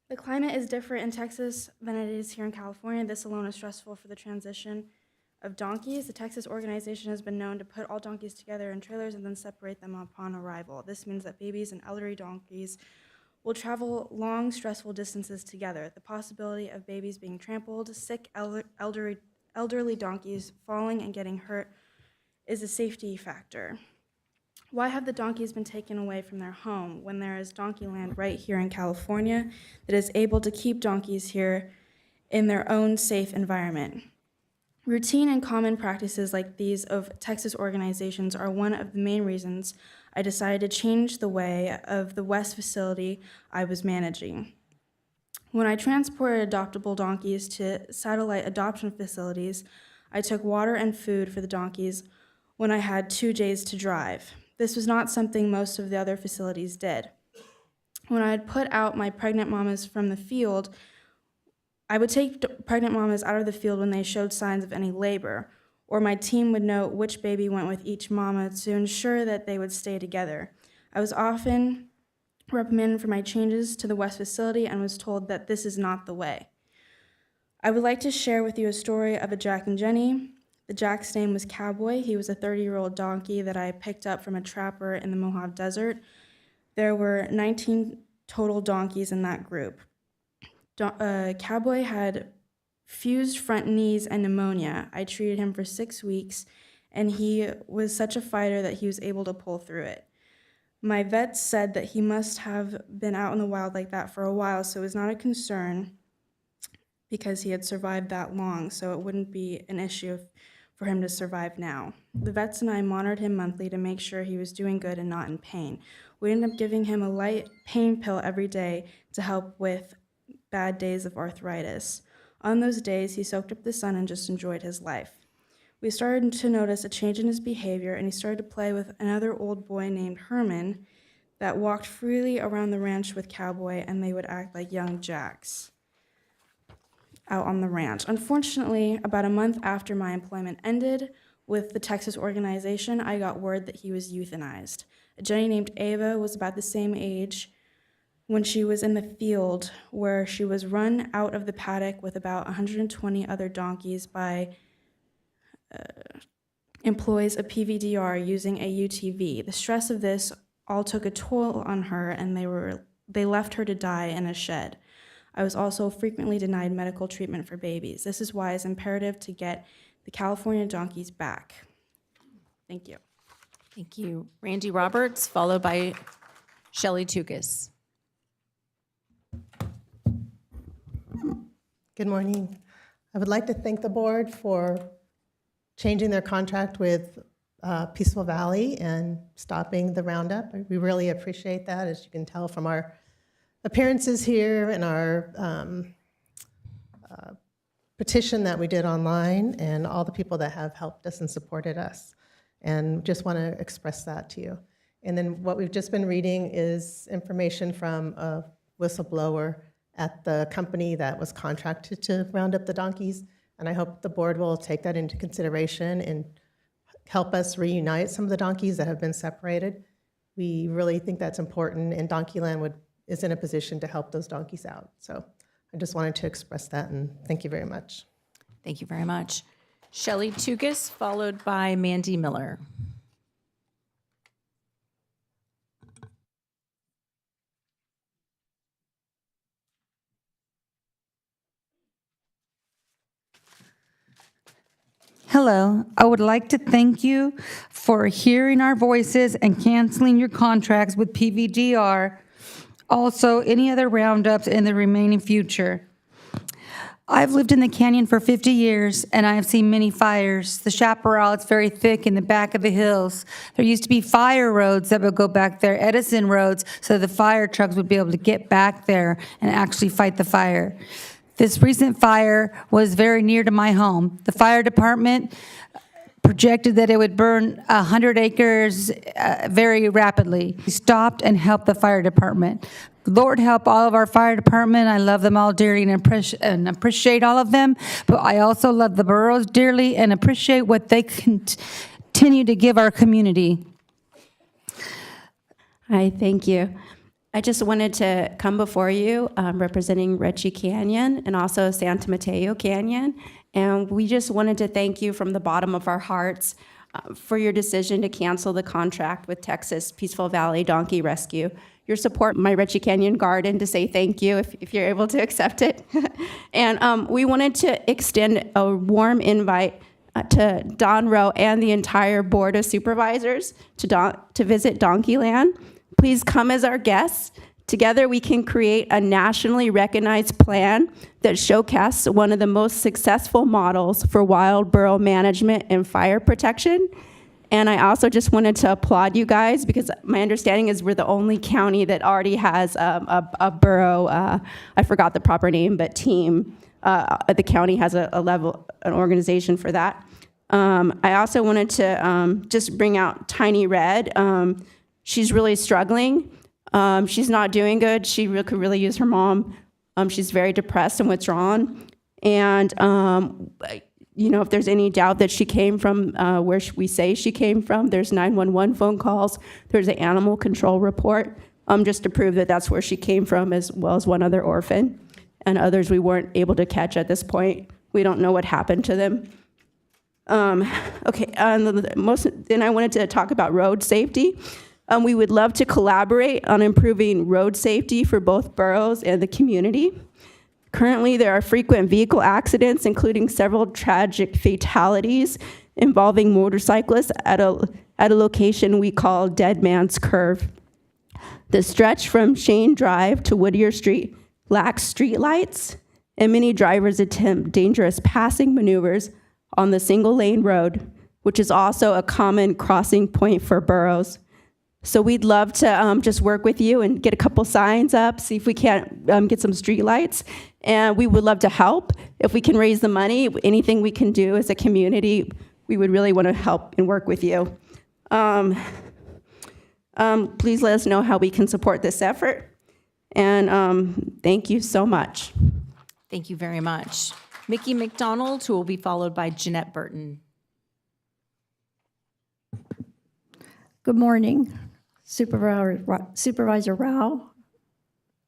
The climate is different in Texas than it is here in California. This alone is stressful for the transition. of donkeys. The Texas organization has been known to put all donkeys together in trailers and then separate them upon arrival. This means that babies and elderly donkeys will travel long, stressful distances together. The possibility of babies being trampled, sick elderly donkeys falling and getting hurt is a safety factor. Why have the donkeys been taken away from their home when there is donkey land right here in California that is able to keep donkeys here in their own safe environment? Routine and common practices like these of Texas organizations are one of the main reasons I decided to change the way of the West facility I was managing. When I transported adoptable donkeys to satellite adoption facilities, I took water and food for the donkeys when I had 2 days to drive. This was not something most of the other facilities did. When I had put out my pregnant mamas from the field, I would take pregnant mamas out of the field when they showed signs of any labor, or my team would know which baby went with each mama to ensure that they would stay together. I was often reprimanded for my changes to the West facility and was told that this is not the way. I would like to share with you a story of a Jack and Jenny. The Jack's name was Cowboy. He was a 30-year-old donkey that I picked up from a trapper in the Mojave Desert. There were 19 total donkeys in that group. Cowboy had fused front knees and pneumonia. I treated him for 6 weeks, and he was such a fighter that he was able to pull through it. My vets said that he must have been out in the wild like that for a while, so it was not a concern because he had survived that long, so it wouldn't be an issue for him to survive now. The vets and I monitored him monthly to make sure he was doing good and not in pain. We ended up giving him a light pain pill every day to help with bad days of arthritis. On those days, he soaked up the sun and just enjoyed his life. We started to notice a change in his behavior, and he started to play with another old boy named Herman that walked freely around the ranch with Cowboy, and they would act like young Jacks out on the ranch. Unfortunately, about a month after my employment ended with the Texas organization, I got word that he was euthanized. A Jenny named Ava was about the same age when she was in the field where she was run out of the paddock with about 120 other donkeys by employees of PVDR using a UTV. The stress of this all took a toll on her, and they left her to die in a shed. I was also frequently denied medical treatment for babies. This is why it's imperative to get the California donkeys back. Thank you. Thank you. Randy Roberts, followed by Shelley Tukis. Good morning. I would like to thank the board for changing their contract with Peaceful Valley and stopping the roundup. We really appreciate that, as you can tell from our appearances here and our petition that we did online, and all the people that have helped us and supported us. And just want to express that to you. And then what we've just been reading is information from a whistleblower at the company that was contracted to round up the donkeys. And I hope the board will take that into consideration and help us reunite some of the donkeys that have been separated. We really think that's important, and Donkeyland is in a position to help those donkeys out. So I just wanted to express that, and thank you very much. Thank you very much. Shelley Tukis, followed by Mandy Miller. Hello, I would like to thank you for hearing our voices and canceling your contracts with PVDR. Also, any other roundups in the remaining future. I've lived in the canyon for 50 years, and I have seen many fires. The chaparral is very thick in the back of the hills. There used to be fire roads that would go back there, Edison roads, so the fire trucks would be able to get back there and actually fight the fire. This recent fire was very near to my home. The fire department projected that it would burn 100 acres very rapidly. We stopped and helped the fire department. Lord help all of our fire department. I love them all dearly and appreciate all of them, but I also love the boroughs dearly and appreciate what they continue to give our community. Hi, thank you. I just wanted to come before you representing Ritchie Canyon and also Santa Mateo Canyon. And we just wanted to thank you from the bottom of our hearts for your decision to cancel the contract with Texas Peaceful Valley Donkey Rescue. Your support, my Ritchie Canyon Garden, to say thank you if you're able to accept it. And we wanted to extend a warm invite to Don Rowe and the entire Board of Supervisors to visit Donkeyland. Please come as our guests. Together we can create a nationally recognized plan that showcases one of the most successful models for wild burrow management and fire protection. And I also just wanted to applaud you guys because my understanding is we're the only county that already has a burrow, I forgot the proper name, but team. The county has an organization for that. I also wanted to just bring out Tiny Red. She's really struggling. She's not doing good. She could really use her mom. She's very depressed and withdrawn. And, if there's any doubt that she came from where we say she came from, there's 911 phone calls. There's an animal control report just to prove that that's where she came from, as well as one other orphan. And others we weren't able to catch at this point. We don't know what happened to them. Then I wanted to talk about road safety. We would love to collaborate on improving road safety for both boroughs and the community. Currently, there are frequent vehicle accidents, including several tragic fatalities involving motorcyclists at a location we call Dead Man's Curve. The stretch from Shane Drive to Whittier Street lacks streetlights, and many drivers attempt dangerous passing maneuvers on the single-lane road, which is also a common crossing point for boroughs. So we'd love to just work with you and get a couple signs up, see if we can't get some streetlights. And we would love to help. If we can raise the money, anything we can do as a community, we would really want to help and work with you. Please let us know how we can support this effort. And thank you so much. Thank you very much. Mickey McDonald, who will be followed by Jeanette Burton. Good morning, Supervisor Rao,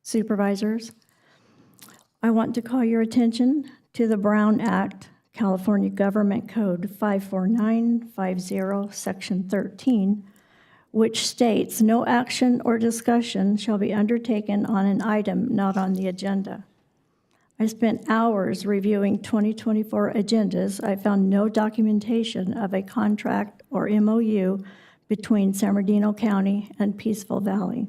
supervisors. I want to call your attention to the Brown Act, California Government Code 54950, Section 13, which states no action or discussion shall be undertaken on an item not on the agenda. I spent hours reviewing 2024 agendas. I found no documentation of a contract or MOU between San Bernardino County and Peaceful Valley.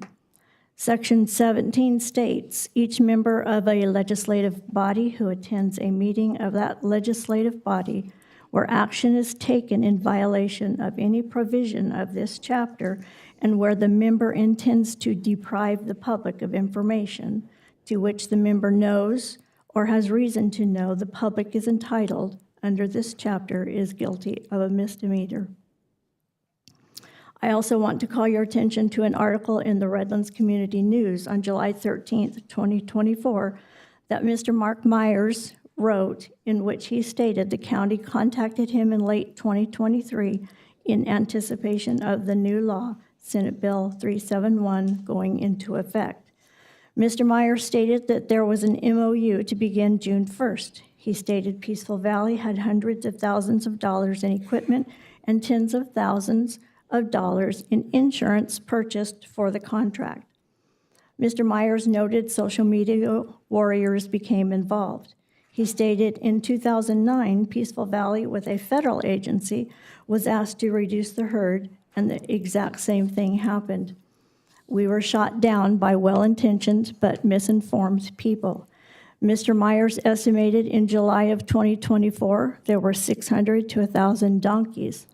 Section 17 states, each member of a legislative body who attends a meeting of that legislative body where action is taken in violation of any provision of this chapter and where the member intends to deprive the public of information to which the member knows or has reason to know the public is entitled under this chapter is guilty of a misdemeanor. I also want to call your attention to an article in the Redlands Community News on July 13th, 2024, that Mr. Mark Myers wrote, in which he stated the county contacted him in late 2023 in anticipation of the new law, Senate Bill 371, going into effect. Mr. Myers stated that there was an MOU to begin June 1st. He stated Peaceful Valley had hundreds of thousands of dollars in equipment and tens of thousands of dollars in insurance purchased for the contract. Mr. Myers noted social media warriors became involved. He stated in 2009, Peaceful Valley, with a federal agency, was asked to reduce the herd, and the exact same thing happened. We were shot down by well-intentioned but misinformed people. Mr. Myers estimated in July of 2024, there were 600 to 1,000 donkeys.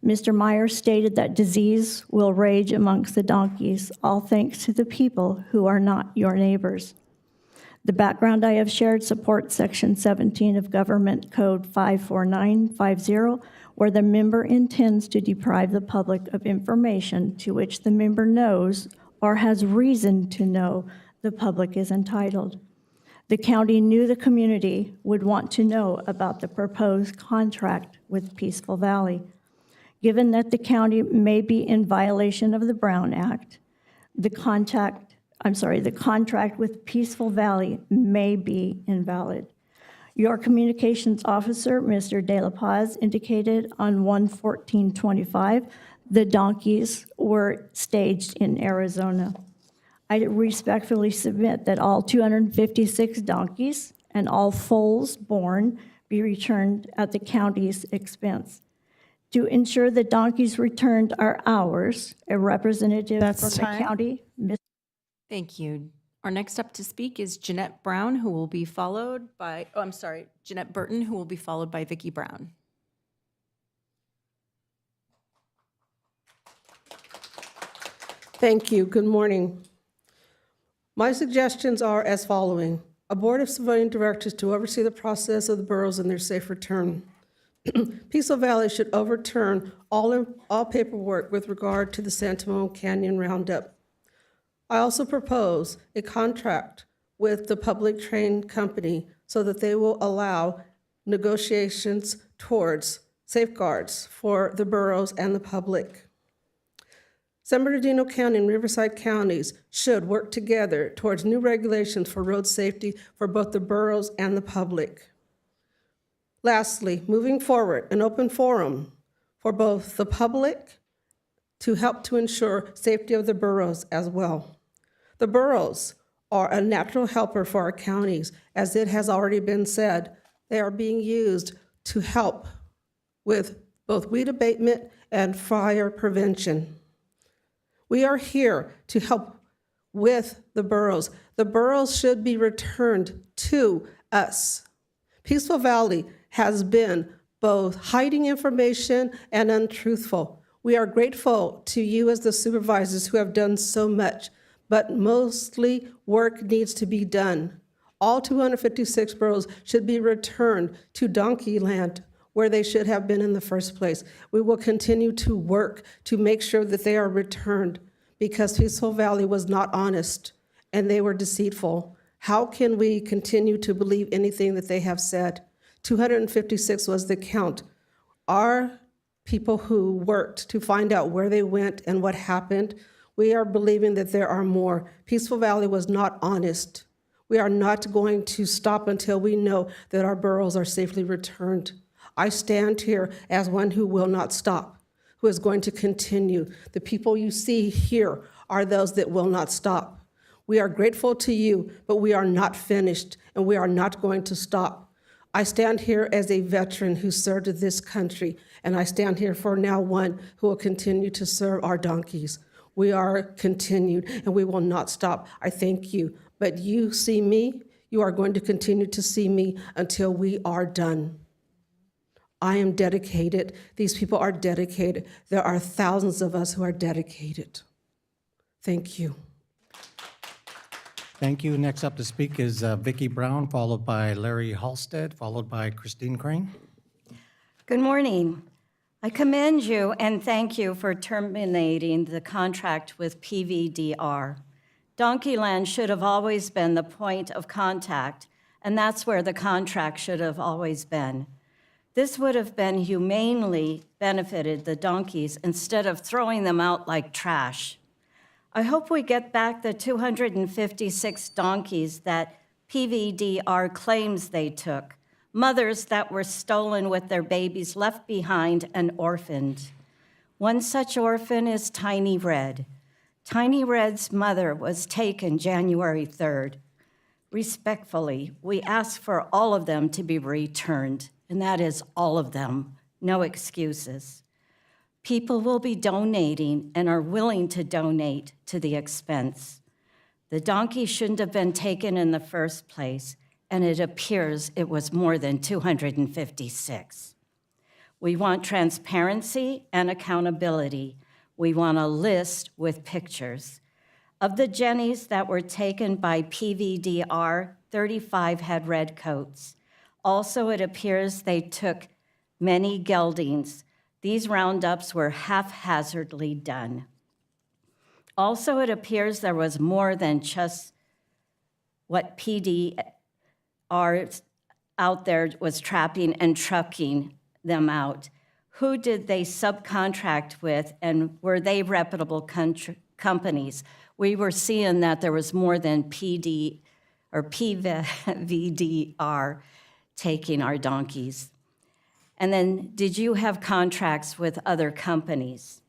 Mr. Myers stated that disease will rage amongst the donkeys, all thanks to the people who are not your neighbors. The background I have shared supports Section 17 of Government Code 54950, where the member intends to deprive the public of information to which the member knows or has reason to know the public is entitled. The county knew the community would want to know about the proposed contract with Peaceful Valley. Given that the county may be in violation of the Brown Act, the contract the contract with Peaceful Valley may be invalid. Your communications officer, Mr. De La Paz, indicated on 1/14/25 the donkeys were staged in Arizona. I respectfully submit that all 256 donkeys and all foals born be returned at the county's expense. To ensure the donkeys returned are ours, a representative from the county. Thank you. Our next up to speak is Jeanette Brown, who will be followed by, Jeanette Burton, who will be followed by Vicki Brown. Thank you. Good morning. My suggestions are as following. A board of civilian directors to oversee the process of the boroughs and their safe return. Peaceful Valley should overturn all paperwork with regard to the Santamo Canyon Roundup. I also propose a contract with the public train company so that they will allow negotiations towards safeguards for the boroughs and the public. San Bernardino County and Riverside counties should work together towards new regulations for road safety for both the boroughs and the public. Lastly, moving forward, an open forum for both the public to help to ensure safety of the boroughs as well. The boroughs are a natural helper for our counties. As it has already been said, they are being used to help with both weed abatement and fire prevention. We are here to help with the boroughs. The boroughs should be returned to us. Peaceful Valley has been both hiding information and untruthful. We are grateful to you as the supervisors who have done so much, but mostly work needs to be done. All 256 boroughs should be returned to Donkey Land, where they should have been in the first place. We will continue to work to make sure that they are returned because Peaceful Valley was not honest and they were deceitful. How can we continue to believe anything that they have said? 256 was the count. Our people who worked to find out where they went and what happened, we are believing that there are more. Peaceful Valley was not honest. We are not going to stop until we know that our boroughs are safely returned. I stand here as one who will not stop, who is going to continue. The people you see here are those that will not stop. We are grateful to you, but we are not finished, and we are not going to stop. I stand here as a veteran who served this country, and I stand here for now one who will continue to serve our donkeys. We are continued, and we will not stop. I thank you. But you see me, you are going to continue to see me until we are done. I am dedicated. These people are dedicated. There are thousands of us who are dedicated. Thank you. Thank you. Next up to speak is Vicki Brown, followed by Larry Halstead, followed by Christine Crane. Good morning. I commend you and thank you for terminating the contract with PVDR. Donkeyland should have always been the point of contact, and that's where the contract should have always been. This would have been humanely benefited the donkeys instead of throwing them out like trash. I hope we get back the 256 donkeys that PVDR claims they took, mothers that were stolen with their babies left behind and orphaned. One such orphan is Tiny Red. Tiny Red's mother was taken January 3rd. Respectfully, we ask for all of them to be returned, and that is all of them, no excuses. People will be donating and are willing to donate to the expense. The donkey shouldn't have been taken in the first place, and it appears it was more than 256. We want transparency and accountability. We want a list with pictures. Of the jennies that were taken by PVDR, 35 had red coats. Also, it appears they took many geldings. These roundups were haphazardly done. Also, it appears there was more than just what PDR out there was trapping and trucking them out. Who did they subcontract with, and were they reputable companies? we were seeing that there was more than PD or PVDR taking our donkeys. And then, did you have contracts with other companies?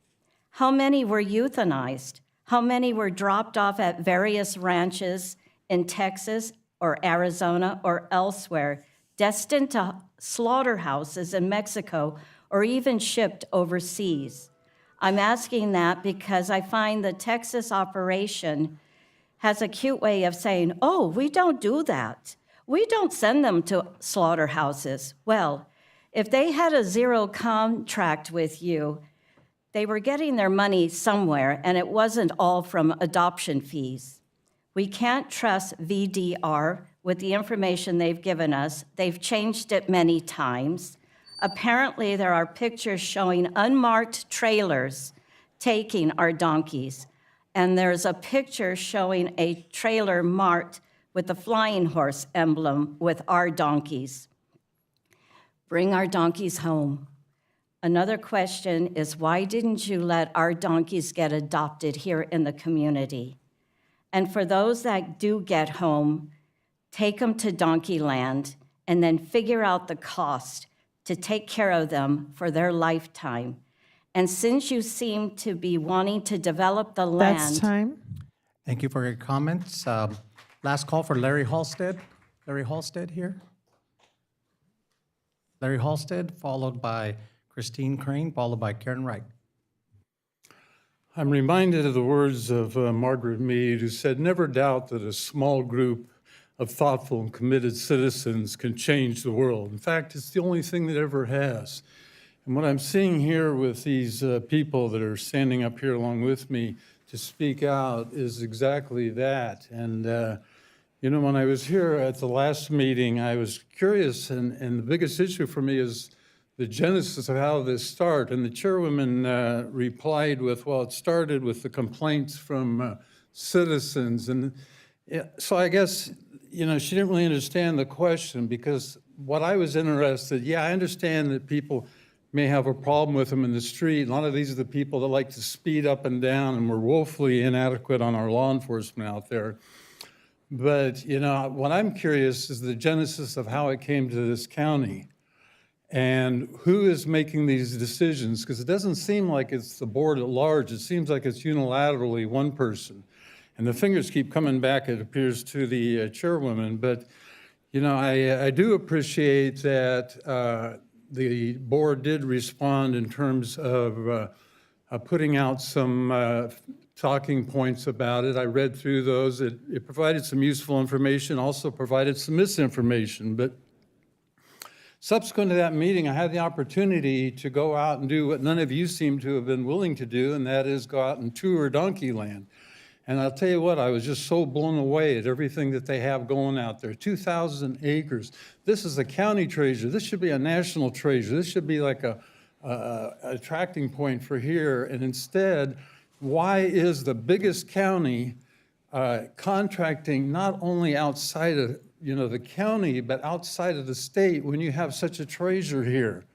How many were euthanized? How many were dropped off at various ranches in Texas or Arizona or elsewhere, destined to slaughterhouses in Mexico or even shipped overseas? I'm asking that because I find the Texas operation has a cute way of saying, oh, we don't do that. We don't send them to slaughterhouses. Well, if they had a zero contract with you, they were getting their money somewhere, and it wasn't all from adoption fees. We can't trust VDR with the information they've given us. They've changed it many times. Apparently, there are pictures showing unmarked trailers taking our donkeys, and there's a picture showing a trailer marked with the flying horse emblem with our donkeys. Bring our donkeys home. Another question is, why didn't you let our donkeys get adopted here in the community? And for those that do get home, take them to Donkey Land and then figure out the cost to take care of them for their lifetime. And since you seem to be wanting to develop the land. That's time. Thank you for your comments. Last call for Larry Halstead. Larry Halstead here. Larry Halstead, followed by Christine Crane, followed by Karen Wright. I'm reminded of the words of Margaret Mead, who said, "Never doubt that a small group of thoughtful and committed citizens can change the world. In fact, it's the only thing that ever has." And what I'm seeing here with these people that are standing up here along with me to speak out is exactly that. And, you know, when I was here at the last meeting, I was curious, and the biggest issue for me is the genesis of how this started. And the chairwoman replied with, well, it started with the complaints from citizens. And so I guess, you know, she didn't really understand the question, because what I was interested, yeah, I understand that people may have a problem with them in the street. A lot of these are the people that like to speed up and down, and we're woefully inadequate on our law enforcement out there. But, you know, what I'm curious is the genesis of how it came to this county and who is making these decisions, because it doesn't seem like it's the board at large. It seems like it's unilaterally one person. And the fingers keep coming back, it appears, to the chairwoman. But, you know, I do appreciate that the board did respond in terms of putting out some talking points about it. I read through those. It provided some useful information, also provided some misinformation. But subsequent to that meeting, I had the opportunity to go out and do what none of you seem to have been willing to do, and that is go out and tour Donkey Land. And I'll tell you what, I was just so blown away at everything that they have going out there. 2,000 acres. This is a county treasure. This should be a national treasure. This should be like a attracting point for here. And instead, why is the biggest county contracting not only outside of, you know, the county, but outside of the state when you have such a treasure here?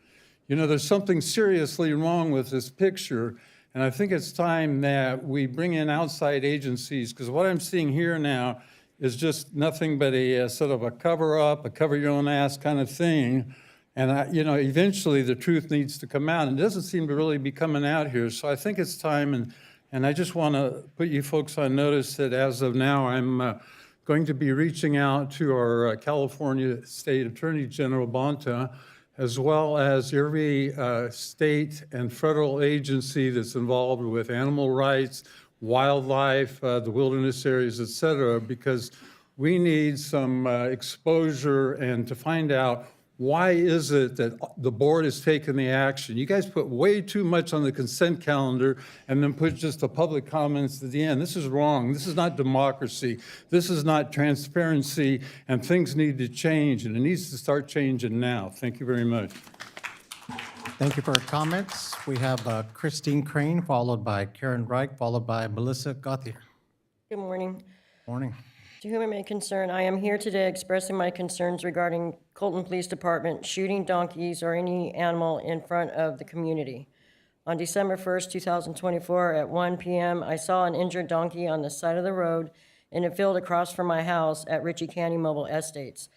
You know, there's something seriously wrong with this picture. And I think it's time that we bring in outside agencies, because what I'm seeing here now is just nothing but a sort of a cover-up, a cover-your-own-ass kind of thing. And, you know, eventually the truth needs to come out. And it doesn't seem to really be coming out here. So I think it's time, and I just want to put you folks on notice that as of now, I'm going to be reaching out to our California State Attorney General Bonta, as well as every state and federal agency that's involved with animal rights, wildlife, the wilderness areas, et cetera, because we need some exposure and to find out why is it that the board has taken the action. You guys put way too much on the consent calendar and then put just the public comments at the end. This is wrong. This is not democracy. This is not transparency, and things need to change, and it needs to start changing now. Thank you very much. Thank you for your comments. We have Christine Crane, followed by Karen Reich, followed by Melissa Gauthier. Good morning. Morning. To whom it may concern, I am here today expressing my concerns regarding Colton Police Department shooting donkeys or any animal in front of the community. On December 1st, 2024, at 1 p.m., I saw an injured donkey on the side of the road in a field across from my house at Ritchie County Mobile Estates.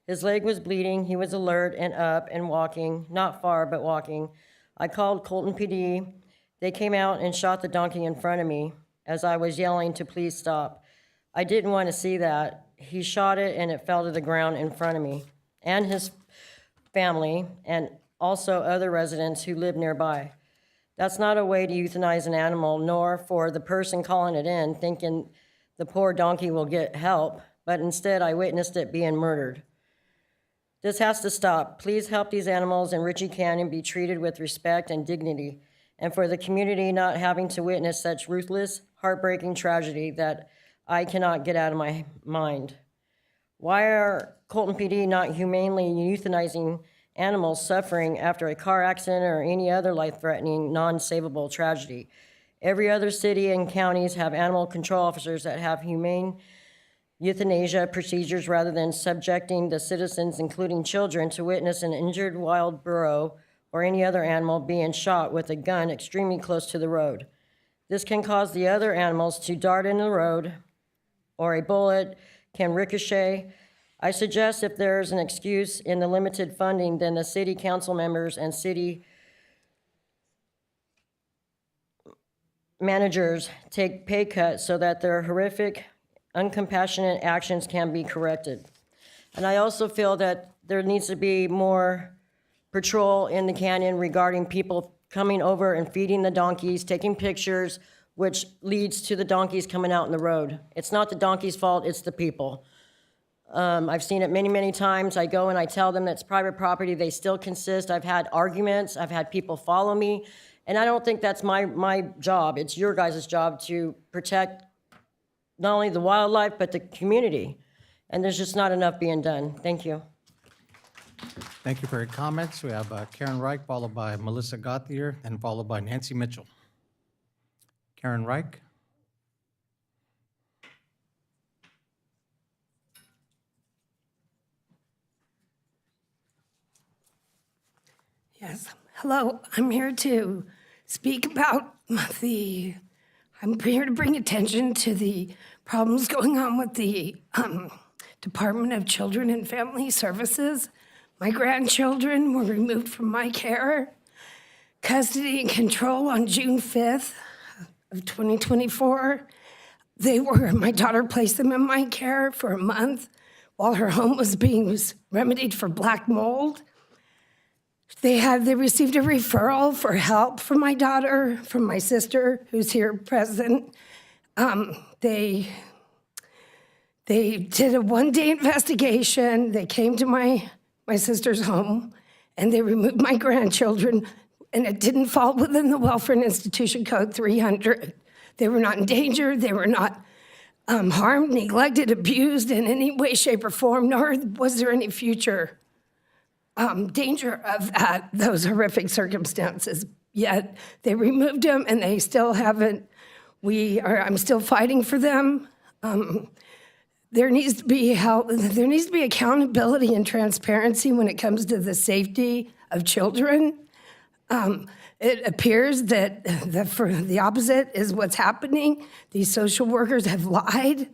His leg was bleeding. He was alert and up and walking, not far, but walking. I called Colton PD. They came out and shot the donkey in front of me as I was yelling to please stop. I didn't want to see that. He shot it and it fell to the ground in front of me and his family and also other residents who live nearby. That's not a way to euthanize an animal, nor for the person calling it in thinking the poor donkey will get help, but instead I witnessed it being murdered. This has to stop. Please help these animals in Ritchie Canyon be treated with respect and dignity, and for the community not having to witness such ruthless, heartbreaking tragedy that I cannot get out of my mind. Why are Colton PD not humanely euthanizing animals suffering after a car accident or any other life-threatening, non-savable tragedy? Every other city and counties have animal control officers that have humane euthanasia procedures rather than subjecting the citizens, including children, to witness an injured wild burro or any other animal being shot with a gun extremely close to the road. This can cause the other animals to dart in the road, or a bullet can ricochet. I suggest if there's an excuse in the limited funding, then the city council members and city managers take pay cuts so that their horrific, uncompassionate actions can be corrected. And I also feel that there needs to be more patrol in the canyon regarding people coming over and feeding the donkeys, taking pictures, which leads to the donkeys coming out in the road. It's not the donkey's fault, it's the people. I've seen it many, many times. I go and I tell them that's private property. They still consist. I've had arguments. I've had people follow me. And I don't think that's my job. It's your guys' job to protect not only the wildlife, but the community. And there's just not enough being done. Thank you. Thank you for your comments. We have Karen Reich, followed by Melissa Gauthier, and followed by Nancy Mitchell. Karen Reich. Yes, hello, I'm here to speak about I'm here to bring attention to the problems going on with the Department of Children and Family Services. My grandchildren were removed from my care, custody and control on June 5th of 2024. My daughter placed them in my care for a month while her home was being remedied for black mold. They received a referral for help from my daughter, from my sister, who's here present. They did a one-day investigation. They came to my sister's home, and they removed my grandchildren, and it didn't fall within the Welfare and Institution Code 300. They were not in danger. They were not harmed, neglected, abused in any way, shape, or form, nor was there any future danger of those horrific circumstances. Yet they removed them, and they still haven't. I'm still fighting for them. There needs to be help. There needs to be accountability and transparency when it comes to the safety of children. It appears that the opposite is what's happening. These social workers have lied.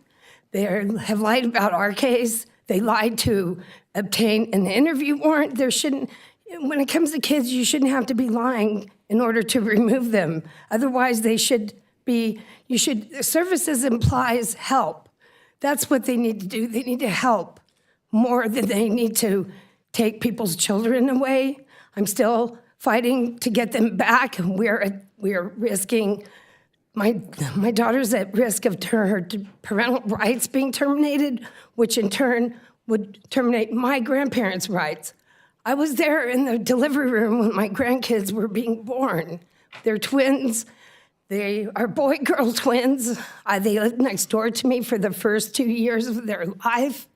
They have lied about our case. They lied to obtain an interview warrant. When it comes to kids, you shouldn't have to be lying in order to remove them. Otherwise, services implies help. That's what they need to do. They need to help more than they need to take people's children away. I'm still fighting to get them back. We're risking, my daughter's at risk of her parental rights being terminated, which in turn would terminate my grandparents' rights. I was there in the delivery room when my grandkids were being born. They're twins. They are boy-girl twins. They lived next door to me for the first 2 years of their life.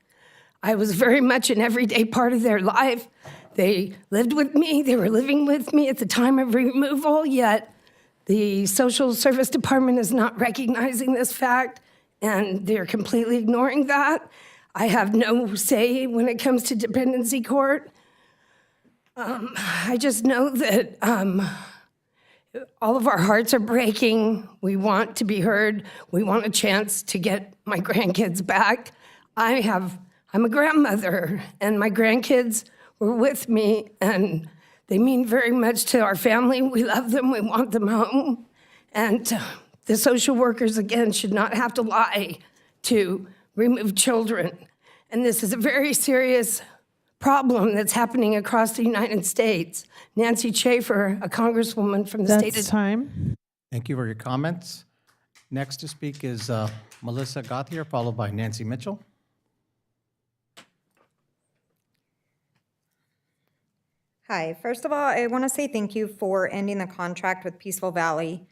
I was very much an everyday part of their life. They lived with me. They were living with me at the time of removal, yet the social service department is not recognizing this fact, and they're completely ignoring that. I have no say when it comes to dependency court. I just know that all of our hearts are breaking. We want to be heard. We want a chance to get my grandkids back. I'm a grandmother, and my grandkids were with me, and they mean very much to our family. We love them. We want them home. And the social workers, again, should not have to lie to remove children. And this is a very serious problem that's happening across the United States. Nancy Schaefer, a congresswoman from the state of... That's time. Thank you for your comments. Next to speak is Melissa Gauthier, followed by Nancy Mitchell. Hi, first of all, I want to say thank you for ending the contract with Peaceful Valley.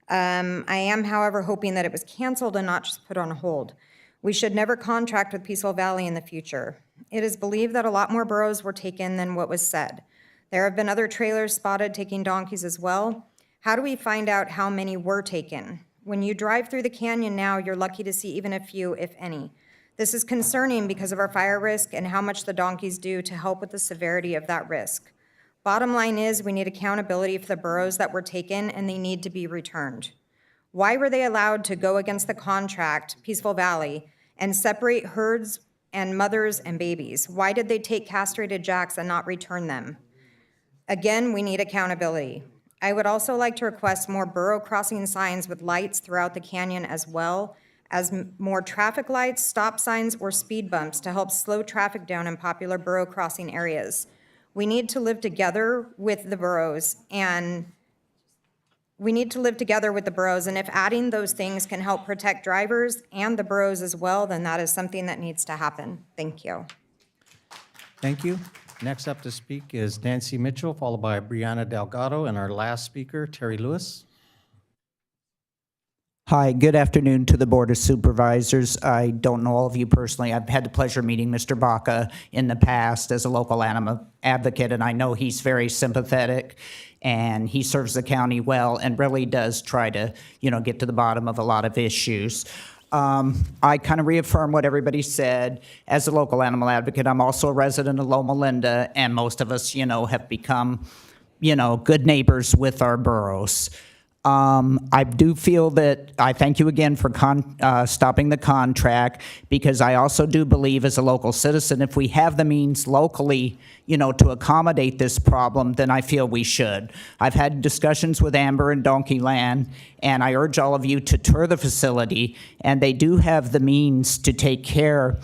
I am, however, hoping that it was canceled and not just put on hold. We should never contract with Peaceful Valley in the future. It is believed that a lot more burros were taken than what was said. There have been other trailers spotted taking donkeys as well. How do we find out how many were taken? When you drive through the canyon now, you're lucky to see even a few, if any. This is concerning because of our fire risk and how much the donkeys do to help with the severity of that risk. Bottom line is we need accountability for the burros that were taken, and they need to be returned. Why were they allowed to go against the contract, Peaceful Valley, and separate herds and mothers and babies? Why did they take castrated jacks and not return them? Again, we need accountability. I would also like to request more burro crossing signs with lights throughout the canyon, as well as more traffic lights, stop signs, or speed bumps to help slow traffic down in popular burro crossing areas. We need to live together with the burros, and if adding those things can help protect drivers and the burros as well, then that is something that needs to happen. Thank you. Thank you. Next up to speak is Nancy Mitchell, followed by Brianna Delgado, and our last speaker, Terry Lewis. Hi, good afternoon to the Board of Supervisors. I don't know all of you personally. I've had the pleasure of meeting Mr. Baca in the past as a local animal advocate, and I know he's very sympathetic, and he serves the county well and really does try to, get to the bottom of a lot of issues. I kind of reaffirm what everybody said. As a local animal advocate, I'm also a resident of Loma Linda, and most of us, have become, good neighbors with our burros. I do feel that I thank you again for stopping the contract, because I also do believe as a local citizen, if we have the means locally, to accommodate this problem, then I feel we should. I've had discussions with Amber and Donkey Land, and I urge all of you to tour the facility, and they do have the means to take care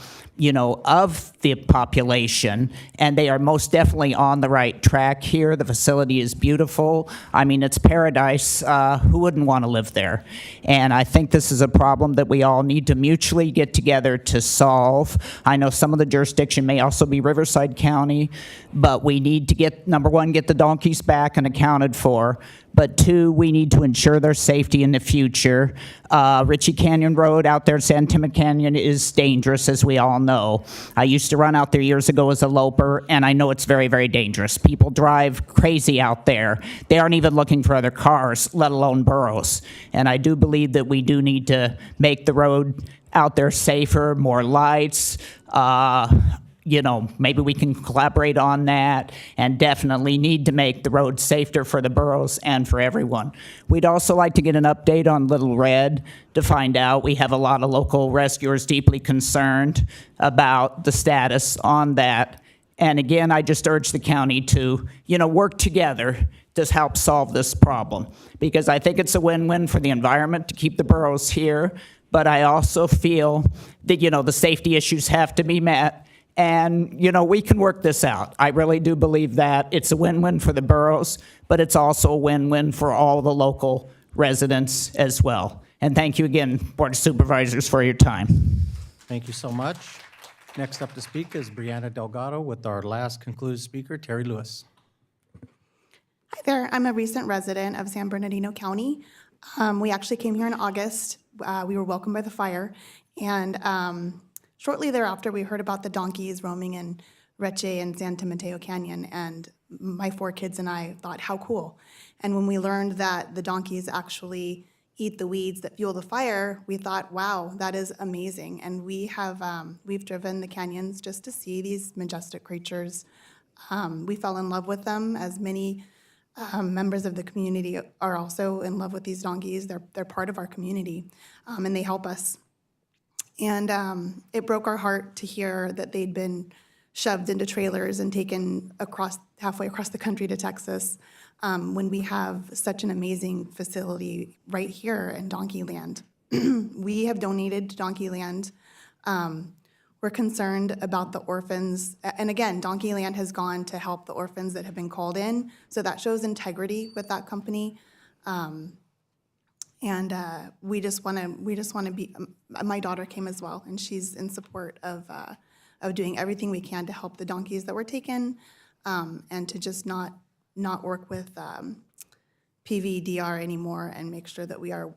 of the population, and they are most definitely on the right track here. The facility is beautiful. I mean, it's paradise. Who wouldn't want to live there? And I think this is a problem that we all need to mutually get together to solve. I know some of the jurisdiction may also be Riverside County, but we need to get, number one, get the donkeys back and accounted for. But two, we need to ensure their safety in the future. Ritchie Canyon Road out there, San Timothy Canyon, is dangerous, as we all know. I used to run out there years ago as a loper, and I know it's very, very dangerous. People drive crazy out there. They aren't even looking for other cars, let alone burros. And I do believe that we do need to make the road out there safer, more lights, maybe we can collaborate on that, and definitely need to make the road safer for the burros and for everyone. We'd also like to get an update on Little Red to find out. We have a lot of local rescuers deeply concerned about the status on that. And again, I just urge the county to, work together to help solve this problem, because I think it's a win-win for the environment to keep the burros here, but I also feel that, the safety issues have to be met. And, we can work this out. I really do believe that. It's a win-win for the burros, but it's also a win-win for all the local residents as well. And thank you again, Board of Supervisors, for your time. Thank you so much. Next up to speak is Brianna Delgado with our last concluded speaker, Terry Lewis. Hi there. I'm a recent resident of San Bernardino County. We actually came here in August. We were welcomed by the fire. And shortly thereafter, we heard about the donkeys roaming in Ritchie and San Mateo Canyon, and my 4 kids and I thought, how cool. And when we learned that the donkeys actually eat the weeds that fuel the fire, we thought, wow, that is amazing. And we've driven the canyons just to see these majestic creatures. We fell in love with them, as many members of the community are also in love with these donkeys. They're part of our community, and they help us. And it broke our heart to hear that they'd been shoved into trailers and taken halfway across the country to Texas, when we have such an amazing facility right here in Donkeyland. We have donated to Donkeyland. We're concerned about the orphans. And again, Donkeyland has gone to help the orphans that have been called in. So that shows integrity with that company. We just want to be, my daughter came as well, and she's in support of doing everything we can to help the donkeys that were taken, and to just not work with PVDR anymore, and make sure that we are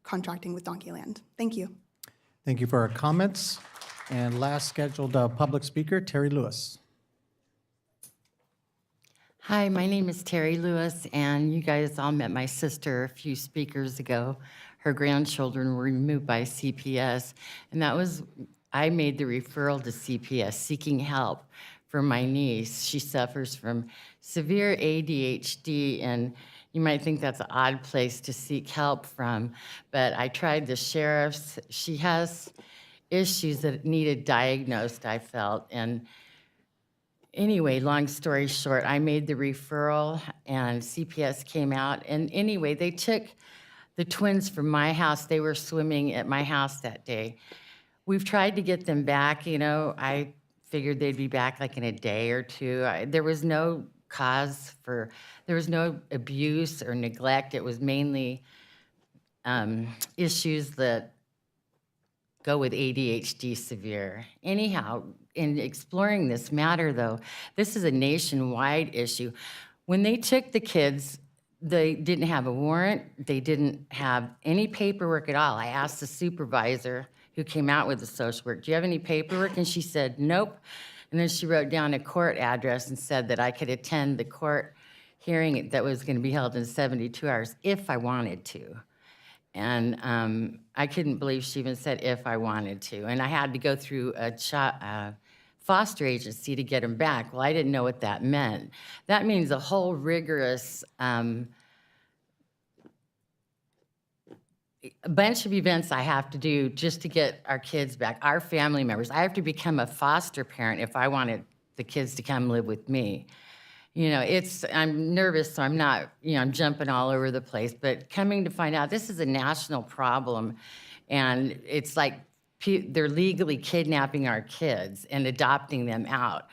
contracting with Donkeyland. Thank you. Thank you for our comments. And last scheduled public speaker, Terry Lewis. Hi, my name is Terry Lewis, and you guys all met my sister a few speakers ago. Her grandchildren were removed by CPS, and I made the referral to CPS seeking help for my niece. She suffers from severe ADHD, and you might think that's an odd place to seek help from, but I tried the sheriff's. She has issues that needed diagnosed, I felt, and anyway, long story short, I made the referral, and CPS came out, and anyway, they took the twins from my house. They were swimming at my house that day. We've tried to get them back. I figured they'd be back like in a day or two. There was no there was no abuse or neglect. It was mainly issues that go with ADHD severe. Anyhow, in exploring this matter, though, this is a nationwide issue. When they took the kids, they didn't have a warrant. They didn't have any paperwork at all. I asked the supervisor who came out with the social work, do you have any paperwork? And she said, nope. And then she wrote down a court address and said that I could attend the court hearing that was going to be held in 72 hours if I wanted to. And I couldn't believe she even said if I wanted to. And I had to go through a foster agency to get them back. Well, I didn't know what that meant. That means a whole rigorous a bunch of events I have to do just to get our kids back, our family members. I have to become a foster parent if I wanted the kids to come live with me. I'm nervous, so I'm not, I'm jumping all over the place. But coming to find out, this is a national problem. And it's like they're legally kidnapping our kids and adopting them out.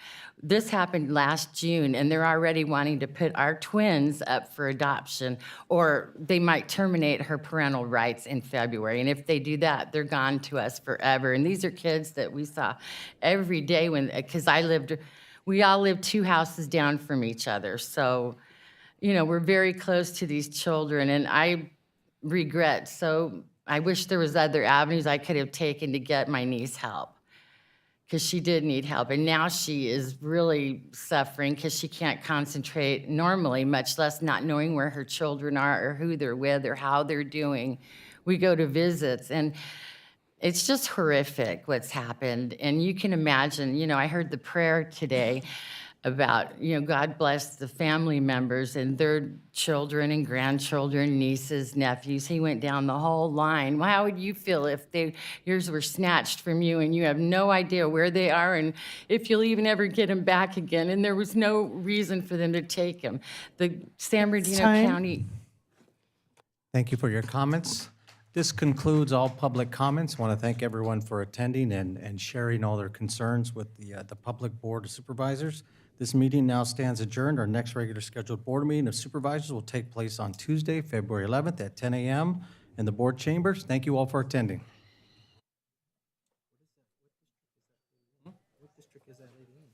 This happened last June, and they're already wanting to put our twins up for adoption, or they might terminate her parental rights in February. And if they do that, they're gone to us forever. And these are kids that we saw every day because we all lived 2 houses down from each other. So, we're very close to these children, and I regret. So I wish there was other avenues I could have taken to get my niece help, because she did need help. And now she is really suffering because she can't concentrate normally, much less not knowing where her children are or who they're with or how they're doing. We go to visits, and it's just horrific what's happened. And you can imagine, I heard the prayer today about, God bless the family members and their children and grandchildren, nieces, nephews. He went down the whole line. Well, how would you feel if yours were snatched from you and you have no idea where they are and if you'll even ever get them back again? And there was no reason for them to take them. The San Bernardino County. Thank you for your comments. This concludes all public comments. I want to thank everyone for attending and sharing all their concerns with the Public Board of Supervisors. This meeting now stands adjourned. Our next regular scheduled board meeting of supervisors will take place on Tuesday, February 11th at 10 a.m. in the board chambers. Thank you all for attending. What district is that lady in?